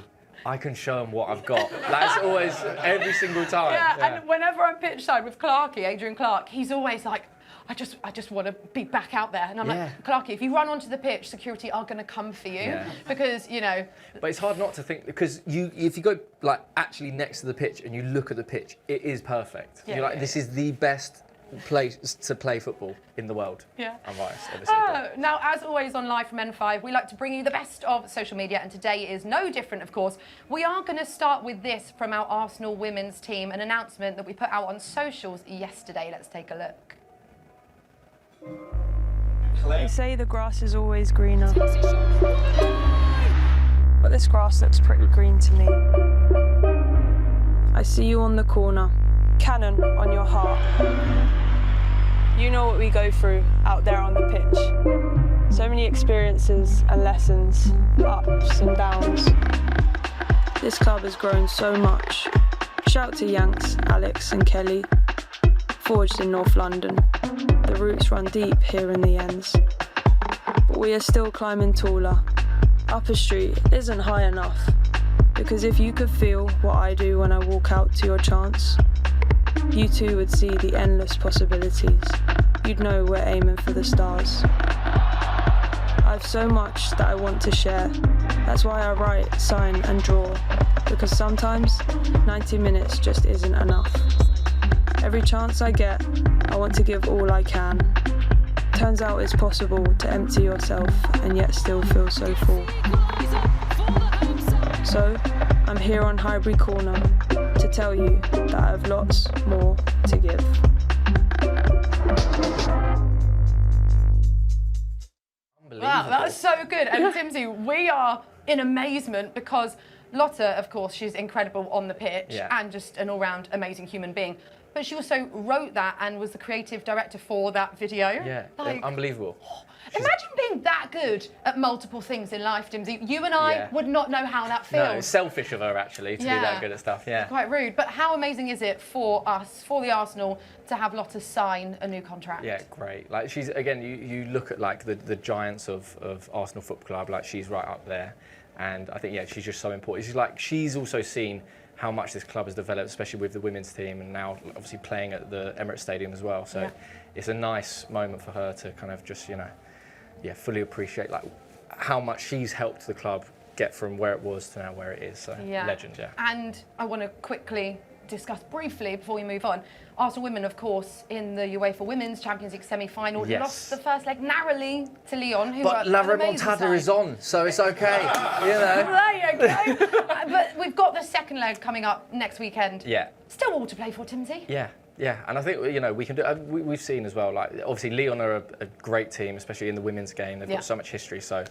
I can show them what I've got. That's always, every single time. Yeah, and whenever I'm pitch side with Clarkey, Adrian Clark, he's always like, I just want to be back out there. And I'm like, Clarkey, if you run onto the pitch, security are going to come for you. Because, But it's hard not to think, because if you go, like, actually next to the pitch and you look at the pitch, it is perfect. You're like, this is the best place to play football in the world. I'm biased, obviously. Now, as always on Live from N5, we like to bring you the best of social media, and today is no different, of course. We are going to start with this from our Arsenal women's team, an announcement that we put out on socials yesterday. Let's take a look. They say the grass is always greener, but this grass looks pretty green to me. I see you on the corner, cannon on your heart. You know what we go through out there on the pitch. So many experiences and lessons, ups and downs. This club has grown so much. Shout to Yanks, Alex and Kelly, forged in North London. The roots run deep here in the ends. But we are still climbing taller. Upper Street isn't high enough. Because if you could feel what I do when I walk out to your chance, you too would see the endless possibilities. You'd know we're aiming for the stars. I have so much that I want to share. That's why I write, sign and draw. Because sometimes 90 minutes just isn't enough. Every chance I get, I want to give all I can. Turns out it's possible to empty yourself and yet still feel so full. So, I'm here on Highbury Corner to tell you that I have lots more to give. Wow, that was so good. And Timsy, we are in amazement because Lotta, of course, she's incredible on the pitch and just an all-round amazing human being. But she also wrote that and was the creative director for that video. Yeah, unbelievable. Imagine being that good at multiple things in life, Dimsy. You and I would not know how that feels. No, it's selfish of her, actually, to be that good at stuff, It's quite rude. But how amazing is it for us, for the Arsenal, to have Lotta sign a new contract? Yeah, great. Like, she's, again, you look at, like, the giants of Arsenal Football Club, like, she's right up there. And I think, she's just so important. She's also seen how much this club has developed, especially with the women's team, and now obviously playing at the Emirates Stadium as well. So it's a nice moment for her to kind of just, fully appreciate like how much she's helped the club get from where it was to now where it is. So legend, And I want to quickly discuss briefly before we move on. Arsenal women, of course, in the UEFA Women's Champions League semi-final, lost the first leg narrowly to Lyon, who but are La an amazing Remontada side. is on, so it's okay. You know. There you go. But we've got the second leg coming up next weekend. Yeah. Still all to play for, Timsy. Yeah. Yeah, and I think, you know, we can do. We've seen as well. Like, obviously, Lyon are a great team, especially in the women's game. They've got so much history, so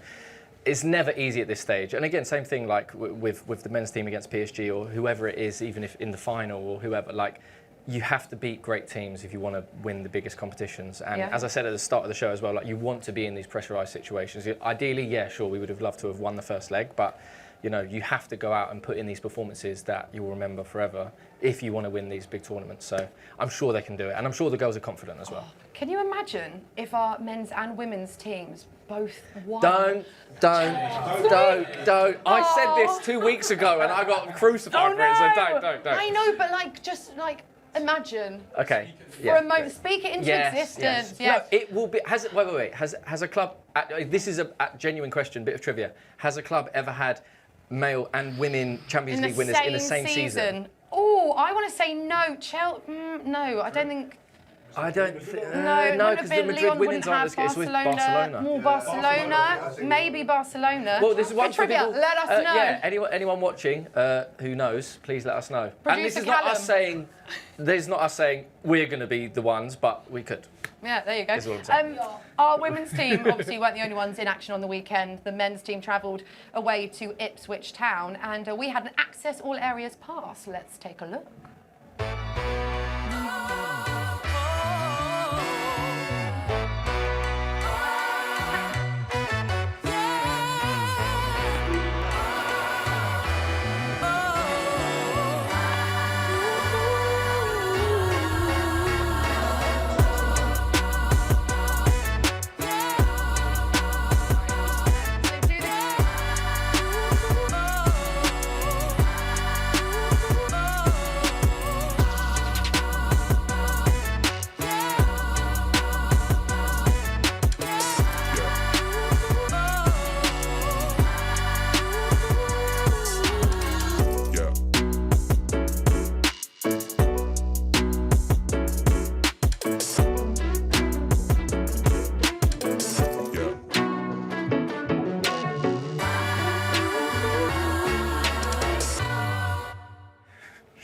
it's never easy at this stage. And again, same thing like with the men's team against PSG or whoever it is, even if in the final or whoever. Like, you have to beat great teams if you want to win the biggest competitions. And as I said at the start of the show as well, like, you want to be in these pressurised situations. Ideally, yeah, sure, we would have loved to have won the first leg, but you know, you have to go out and put in these performances that you'll remember forever if you want to win these big tournaments. So I'm sure they can do it, and I'm sure the girls are confident as well. Can you imagine if our men's and women's teams both won? Don't. I said this 2 weeks ago and I got crucified for it, so don't. I know, but like, just like, imagine. Okay. For a moment, speak it into existence. Yes. No, it will be. Wait. Has a club? This is a genuine question, bit of trivia. Has a club ever had male and women Champions League winners in the same season? Oh, I want to say no. No, I don't think. I don't. No, because the Madrid women's aren't as good. It's with Barcelona. More Barcelona, maybe Barcelona. Well, this is one for trivia. people. Let us know. Yeah, anyone watching who knows, please let us know. Producer and this is not Callum. us saying. This is not us saying we're going to be the ones, but we could. Yeah, there you go. Is what I'm saying. Our women's team obviously weren't the only ones in action on the weekend. The men's team travelled away to Ipswich Town, and we had an access all areas pass. Let's take a look.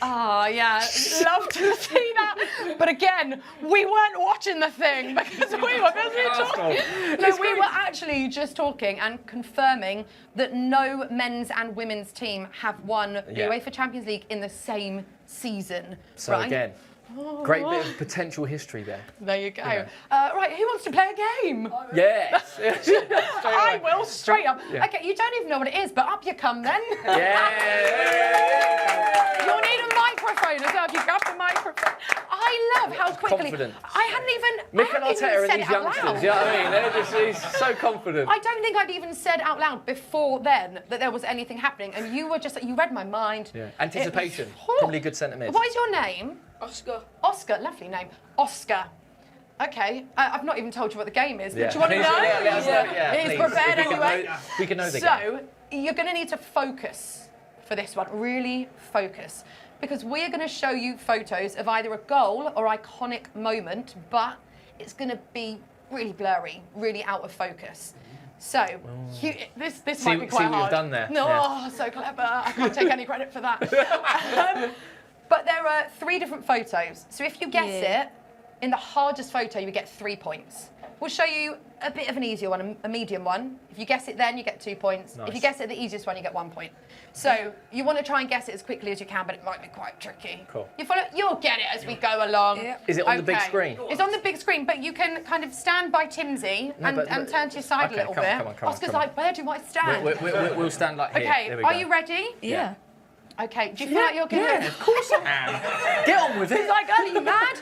Oh, yeah, love to see that. But again, we weren't watching the thing because we were busy talking. No, we were actually just talking and confirming that no men's and women's team have won the UEFA Champions League in the same season. So right? again, great bit of potential history there. There you go. Yeah. Right, who wants to play a game? Yes. I will, straight up. Yeah. Okay, you don't even know what it is, but up you come then. Yeah. You'll need a microphone as well. If you grab the microphone. I love how quickly. Confident. I hadn't even. Mick and Arteta and these youngsters, you know what I mean? They're just he's so confident. I don't think I'd even said out loud before then that there was anything happening, and you were just, you read my mind. Yeah. Anticipation. Probably a good sentiment. What is your name? Oscar. Oscar, lovely name. Oscar. Okay, I've not even told you what the game is, Yeah. but do you want to know? Let us know. Yeah, He's please. prepared If we can anyway. we can know the game. So, you're going to need to focus for this one, really focus. Because we're going to show you photos of either a goal or iconic moment, but it's going to be really blurry, really out of focus. So, this might be quite hard. See what you've done there. No, Yeah. so clever. I can't take any credit for that. But there are 3 different photos. So if you guess it, in the hardest photo, you get 3 points. We'll show you a bit of an easier one, a medium one. If you guess it then, you get 2 points. Nice. If you guess it the easiest one, you get 1 point. So you want to try and guess it as quickly as you can, but it might be quite tricky. Cool. You'll get it as we go along. Is it on the big screen? It's on the big screen, but you can kind of stand by Timsy and turn to your side a little bit. Come on, Oscar's like, where do I stand? We'll stand like here. Okay, There we are go. you ready? Yeah. Okay, do you feel like you're good? Yeah, of course I am. Get on with it. He's like, are you mad?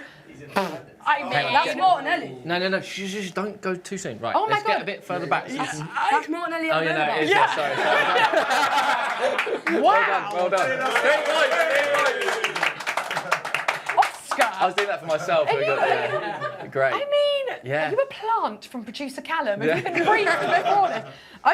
I mean, That's Martinelli. No. Shh, don't go too soon. Right, Oh my let's get God. a bit further back. That's Martinelli. Oh, yeah, no, it is. Yeah. Sorry. Wow. Well done. Oscar. I was doing that for myself. Great. I mean, Yeah. are you a plant from producer Callum? Have you been briefed before this?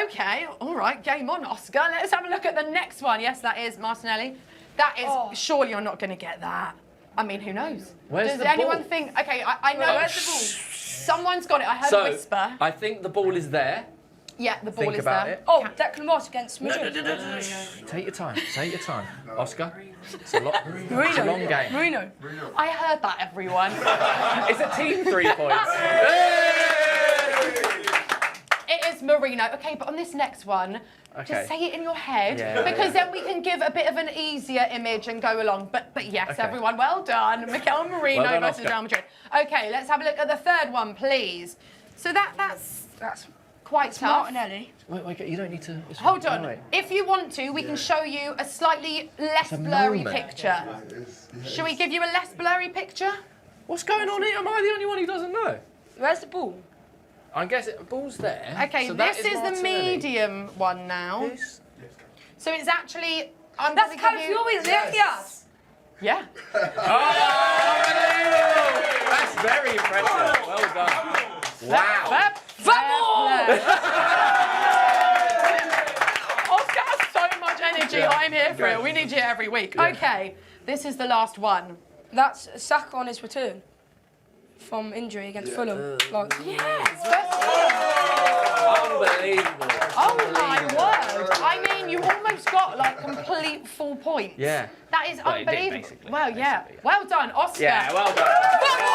Okay, all right, game on, Oscar. Let's have a look at the next one. Yes, that is Martinelli. That is, surely you're not going to get that. I mean, who knows? Where's Does the anyone ball? think, okay, I know. Where's the ball? Someone's got it. I heard a whisper. I think the ball is there. Yeah, the ball Think is about there. it. Oh, Declan Rice against Madrid. Take your time. Take your time. Oscar, it's a long game. Marino. I heard that, everyone. It's a team 3 points. It is Marino. Okay, but on this next one, just say it in your head, because then we can give a bit of an easier image and go along. But yes, everyone, well done. Mikel Marino versus Real Madrid. Okay, let's have a look at the third one, please. So that's quite tough. Martinelli. Wait, you don't need to... Hold on. If you want to, we can show you a slightly less blurry picture. Shall we give you a less blurry picture? What's going on here? Am I the only one who doesn't know? Where's the ball? I guess the ball's there. Okay, so this is the Martinelli. medium one now. So it's actually... That's Calafiori, yes. Yeah. That's very impressive. Well done. Wow. Oscar has so much energy. I'm here for it. We need you every week. Okay, this is the last one. That's Saka on his return from injury against Fulham. Unbelievable. Oh my word! I mean, you almost got like complete full points. Yeah. That is Well, you did, unbelievable. basically. Well, yeah. Well done, Oscar. Yeah, well done.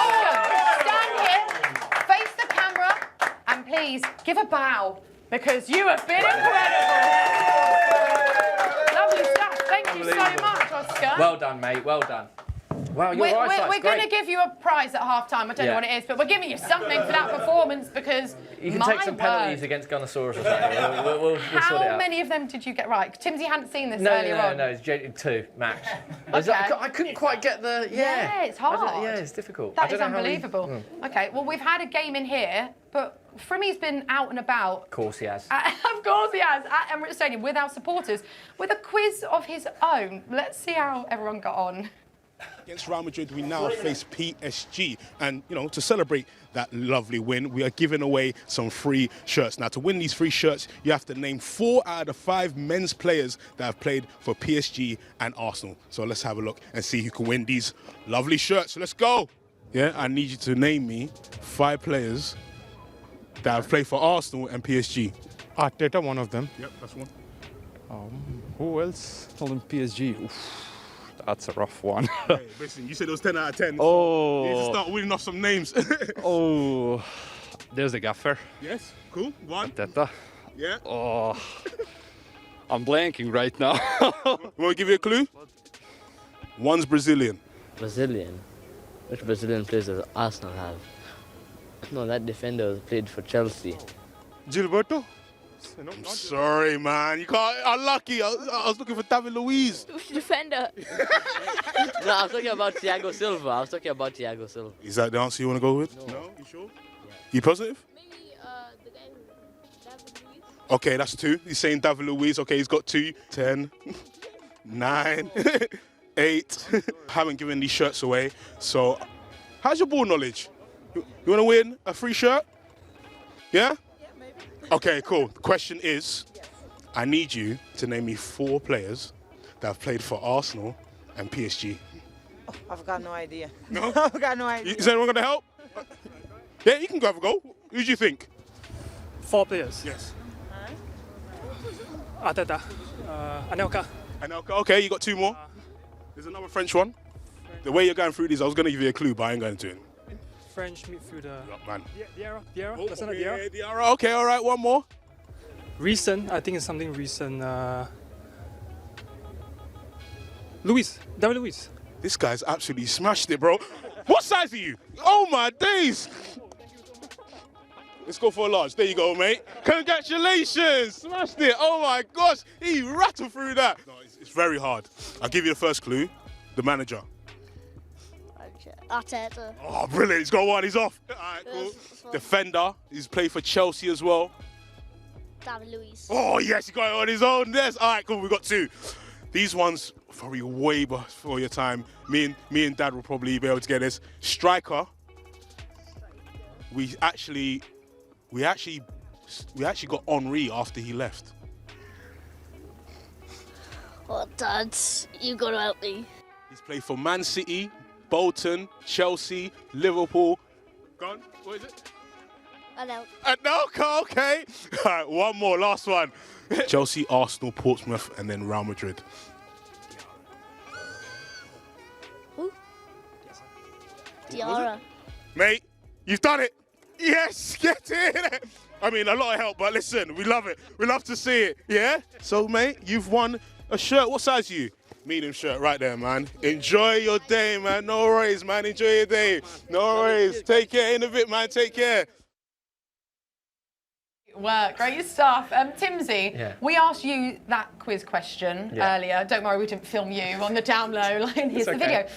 Oscar, stand here, face the camera, and please give a bow because you have been incredible. Lovely stuff. Thank you so much, Oscar. Well done, mate. Well done. Wow, your We're going to give you a prize at half-time. I don't know what it is, but we're giving you something for that performance because You can take some penalties against Gunnosaurus or something. We'll sort it out. How many of them did you get right? Timsy hadn't seen this No, earlier on. it's 2 max. Okay. I couldn't quite get the... Yeah, it's hard. Yeah, it's difficult. That is unbelievable. Okay, well, we've had a game in here, but Frimmy's been out and about. Of course he has. Of course he has, at Emirates Stadium with our supporters, with a quiz of his own. Let's see how everyone got on. Against Real Madrid, we now face PSG. And, you know, to celebrate that lovely win, we are giving away some free shirts. Now, to win these free shirts, you have to name 4 out of the 5 men's players that have played for PSG and Arsenal. So let's have a look and see who can win these lovely shirts. Let's go. Yeah, I need you to name me 5 players that have played for Arsenal and PSG. Arteta, one of them. Yep, that's one. Who else? On PSG. Oof. That's a rough one. Hey, listen, you said it was 10 out of 10. Oh. You need to start winning off some names. There's the gaffer. Yes, cool. 1. Arteta. Yeah. Oh, I'm blanking right now. Want to give you a clue? 1's Brazilian. Brazilian? Which Brazilian players does Arsenal have? No, that defender played for Chelsea. Gilberto? I'm sorry, man. You can't. Unlucky. I was looking for David Luiz. Which defender? No, I was talking about Thiago Silva. Is that the answer you want to go with? No. You sure? Yeah. You positive? Maybe the guy who David Luiz. Okay, that's 2. He's saying David Luiz. Okay, he's got 2. 10, 9, 8. Haven't given these shirts away. So, how's your ball knowledge? You want to win a free shirt? Yeah? Okay, cool. The question is, I need you to name me 4 players that have played for Arsenal and PSG. Oh, I've got no idea. No? I've got no idea. Is anyone going to help? Yeah, you can go have a go. Who do you think? 4 players. Yes. Arteta, Anelka. Anelka, okay, you got 2 more. There's another French one. The way you're going through these, I was going to give you a clue, but I ain't going to. French midfielder. Man. Vieira. That's not Vieira. Vieira. Okay, all right, one more. Recent, I think it's something recent. David Luiz. This guy's absolutely smashed it, bro. What size are you? Oh my days. Let's go for a large. There you go, mate. Congratulations. Smashed it. Oh my gosh. He rattled through that. No, it's very hard. I'll give you the first clue. The manager. Arteta. Oh, brilliant. He's got 1. He's off. All right, cool. Defender. He's played for Chelsea as well. David Luiz. Oh, yes, he got it on his own. Yes. All right, cool. We got 2. These ones probably way before your time. Me and Dad will probably be able to get this. Striker. We actually got Henry after he left. Oh, Dad, you got to help me. He's played for Man City, Bolton, Chelsea, Liverpool. Gone? What is it? Anelka, okay. All right, one more, last one. Chelsea, Arsenal, Portsmouth, and then Real Madrid. Who? Vieira. Mate, you've done it. Yes, get in. I mean, a lot of help, but listen, we love it. We love to see it, yeah? So, mate, you've won a shirt. What size are you? Medium shirt right there, man. Enjoy your day, man. No worries, man. Enjoy your day. No worries. Take care in a bit, man. Take care. Work, great stuff. Timsy, we asked you that quiz question earlier. Don't worry, we didn't film you on the down low. Like, here's the video.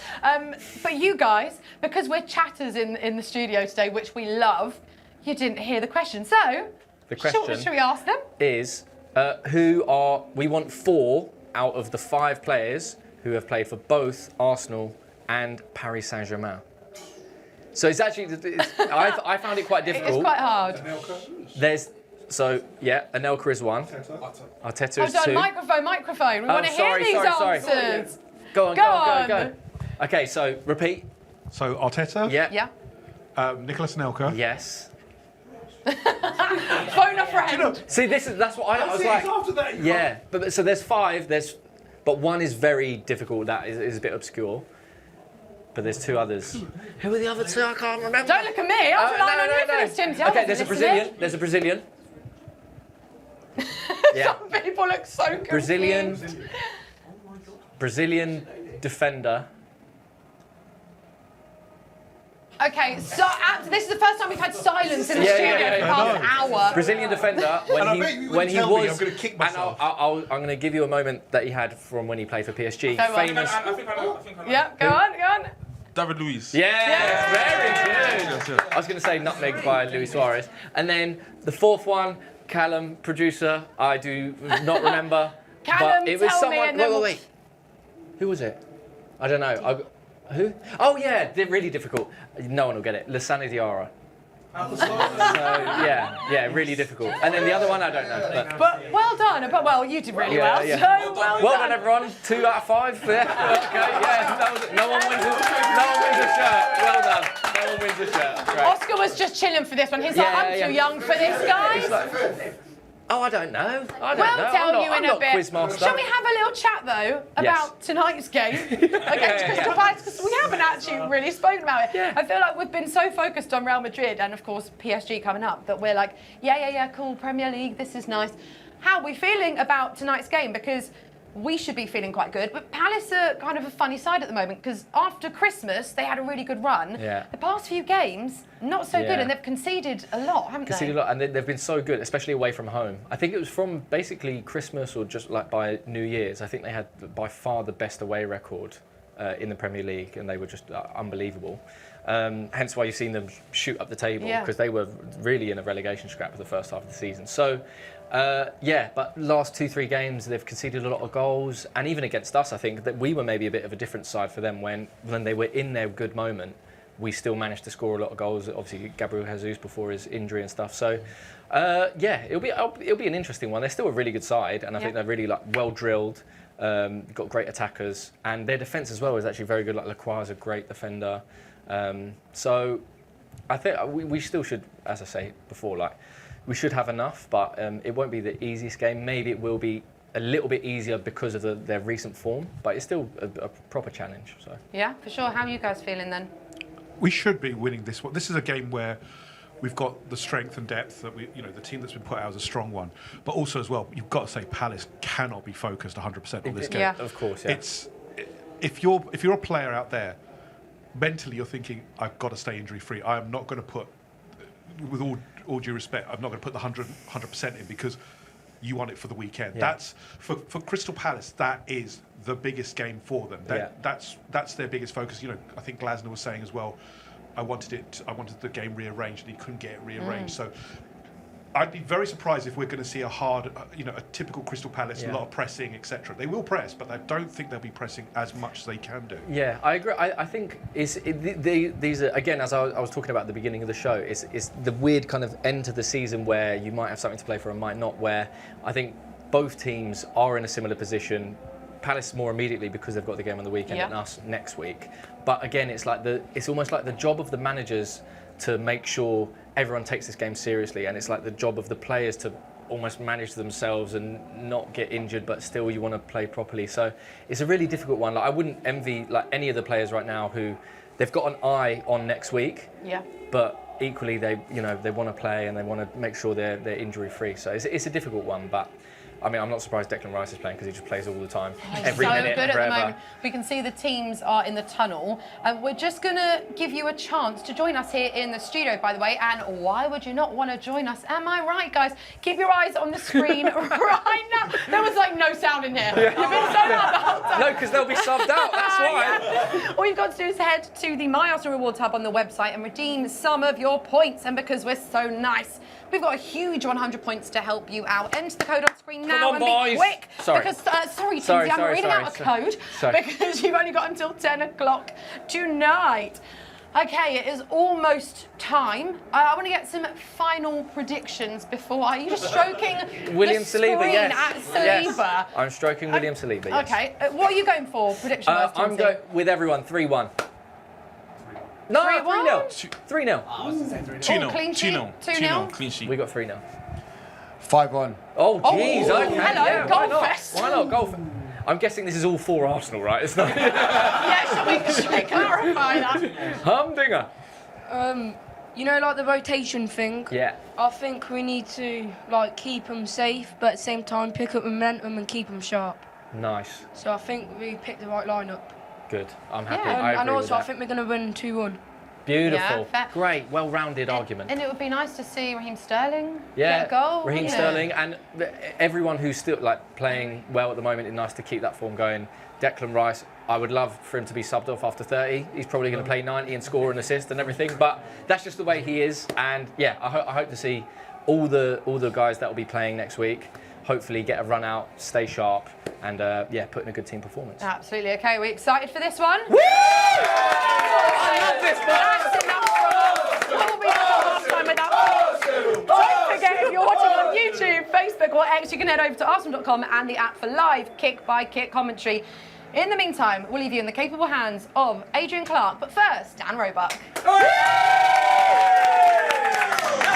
But you guys, because we're chatters in the studio today, which we love, you didn't hear the question. So, the question should we ask them? Is we want 4 out of the 5 players who have played for both Arsenal and Paris Saint-Germain. So it's actually, I found it quite difficult. It's quite hard. Anelka is 1. Arteta is 2. Microphone. We want to hear these answers. Go on. Okay, so repeat. So Arteta. Yeah. Nicolas Anelka. Yes. Phone a friend. See, that's what I was like. After that, yeah, but so there's 5. But 1 is very difficult. That is a bit obscure. But there's 2 others. Who are the other 2? I can't remember. Don't look at me. I'm relying on you for this, Timsy. Okay, there's a Brazilian. Yeah. Some people look so confused. Brazilian defender. Okay, so this is the first time we've had silence in the studio for the past hour. Brazilian defender when he was. I'm going to kick myself. I'm going to give you a moment that he had from when he played for PSG. Famous. I think I know. Yeah, go on. David Luiz. Yeah, very good. I was going to say nutmeg by Luis Suarez. And then the 4th one, Callum, producer, I do not remember. Callum, but it was tell someone. me and then Wait. Who was it? I don't know. Who? Oh yeah, they're really difficult. No one will get it. Lassana Diarra. So really difficult. And then the other one I don't know. But well done. But you did really well. Yeah. So well done, everyone. 2 out of 5. Yeah. Okay. Yeah. No one wins a shirt. Well done. No one wins a shirt. Great. Oscar was just chilling for this one. He's like, I'm too young for this, guys. I don't know. We'll tell you in a bit. Quizmaster. Shall we have a little chat though about tonight's game against Crystal Palace? Because we haven't actually really spoken about it. I feel like we've been so focused on Real Madrid and of course PSG coming up that we're like, cool, Premier League, this is nice. How are we feeling about tonight's game? Because we should be feeling quite good, but Palace are kind of a funny side at the moment because after Christmas they had a really good run. Yeah. The past few games, not so good, and they've conceded a lot, haven't they? Conceded a lot, and they've been so good, especially away from home. I think it was from basically Christmas or just like by New Year's. I think they had by far the best away record in the Premier League, and they were just unbelievable. Hence why you've seen them shoot up the table because they were really in a relegation scrap for the first half of the season. So. But last 2-3 games they've conceded a lot of goals, and even against us I think that we were maybe a bit of a different side for them when they were in their good moment. We still managed to score a lot of goals. Obviously Gabriel Jesus before his injury and stuff. So it'll be an interesting one. They're still a really good side, and I think they're really well drilled. Got great attackers, and their defence as well is actually very good. Like Lacroix is a great defender. So I think we still should, as I say before, we should have enough, but it won't be the easiest game. Maybe it will be a little bit easier because of their recent form, but it's still a proper challenge. So. Yeah, for sure. How are you guys feeling then? We should be winning this one. This is a game where we've got the strength and depth that the team that's been put out is a strong one, but also as well, you've got to say Palace cannot be focused 100% on this game. Yeah, of course. Yeah. It's if you're a player out there, mentally you're thinking, I've got to stay injury free. I am not going to put, with all due respect, I'm not going to put the 100% in because you want it for the weekend. Yeah. That's for Crystal Palace. That is the biggest game for them. That's their biggest focus. I think Glasner was saying as well. I wanted the game rearranged, and he couldn't get it rearranged. So I'd be very surprised if we're going to see a hard, a typical Crystal Palace, a lot of pressing, etc. They will press, but I don't think they'll be pressing as much as they can do. Yeah, I agree. I think these are, again, as I was talking about at the beginning of the show, it's the weird kind of end to the season where you might have something to play for and might not, where I think both teams are in a similar position. Palace more immediately because they've got the game on the weekend and us next week. But again, it's almost like the job of the managers to make sure everyone takes this game seriously, and it's like the job of the players to almost manage themselves and not get injured, but still you want to play properly. So it's a really difficult one. Like, I wouldn't envy like any of the players right now who they've got an eye on next week. Yeah. But equally, they want to play and they want to make sure they're injury free. So it's a difficult one, but. I mean, I'm not surprised Declan Rice is playing because he just plays all the time, every minute, so good forever. At the moment. We can see the teams are in the tunnel. We're just going to give you a chance to join us here in the studio, by the way. And why would you not want to join us? Am I right, guys? Keep your eyes on the screen right now. There was like no sound in here. You've been so loud the whole time. No, because they'll be subbed out. That's why. Yeah. All you've got to do is head to the My Arsenal Rewards Hub on the website and redeem some of your points. And because we're so nice, we've got a huge 100 points to help you out. Enter the code on screen now and be quick. Sorry. Because, sorry, Tinsy, I'm reading out a code Sorry. because you've only got until 10 o'clock tonight. Okay, it is almost time. I want to get some final predictions before. Are you just stroking William the screen Saliba, yes. at Saliba? Yes. I'm stroking William Saliba, yes. Okay, what are you going for, prediction-wise, I'm Tinsy? going with everyone, 3-1. No, 3-1? 3-0. 2-0. Clean sheet? 2-0. Clean sheet. We got 3-0. 5-1. Oh, jeez, okay. Hello, yeah, Goalfest. Why not? Goal. I'm guessing this is all for Arsenal, right? It's not. Yeah, should we clarify that? Humdinger. You know, like the rotation thing? Yeah. I think we need to, like, keep them safe, but at the same time pick up momentum and keep them sharp. Nice. So I think we picked the right lineup. Good. I'm happy. Yeah, I agree and with also that. I think we're going to win 2-1. Beautiful. Yeah, fair. Great. Well-rounded argument. And it would be nice to see Raheem Sterling Yeah, get a goal. Raheem Sterling, and everyone who's still playing well at the moment. It's nice to keep that form going. Declan Rice, I would love for him to be subbed off after 30. He's probably going to play 90 and score an assist and everything, but that's just the way he is. And yeah, I hope to see all the guys that will be playing next week hopefully get a run out, stay sharp, and put in a good team performance. Absolutely. Okay, are we excited for this one? Woo! I love this one. That's enough from us. We'll be back last time with that. Don't forget, if you're watching on YouTube, Facebook or X, you can head over to arsenal.com and the app for live kick-by-kick commentary. In the meantime, we'll leave you in the capable hands of Adrian Clark. But first, Dan Roebuck.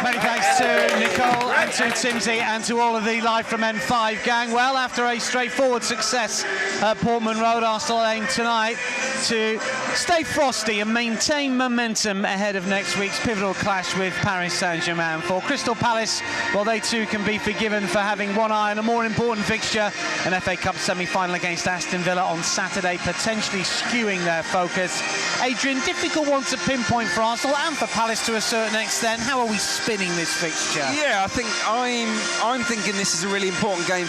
Many thanks to Nicole and to Timsy and to all of the Live from N5 gang. Well, after a straightforward success at Portman Road, Arsenal aim tonight to stay frosty and maintain momentum ahead of next week's pivotal clash with Paris Saint-Germain. For Crystal Palace, well, they too can be forgiven for having one eye on a more important fixture, an FA Cup semi-final against Aston Villa on Saturday, potentially skewing their focus. Adrian, difficult one to pinpoint for Arsenal and for Palace to a certain extent. How are we spinning this fixture? Yeah, I think I'm thinking this is a really important game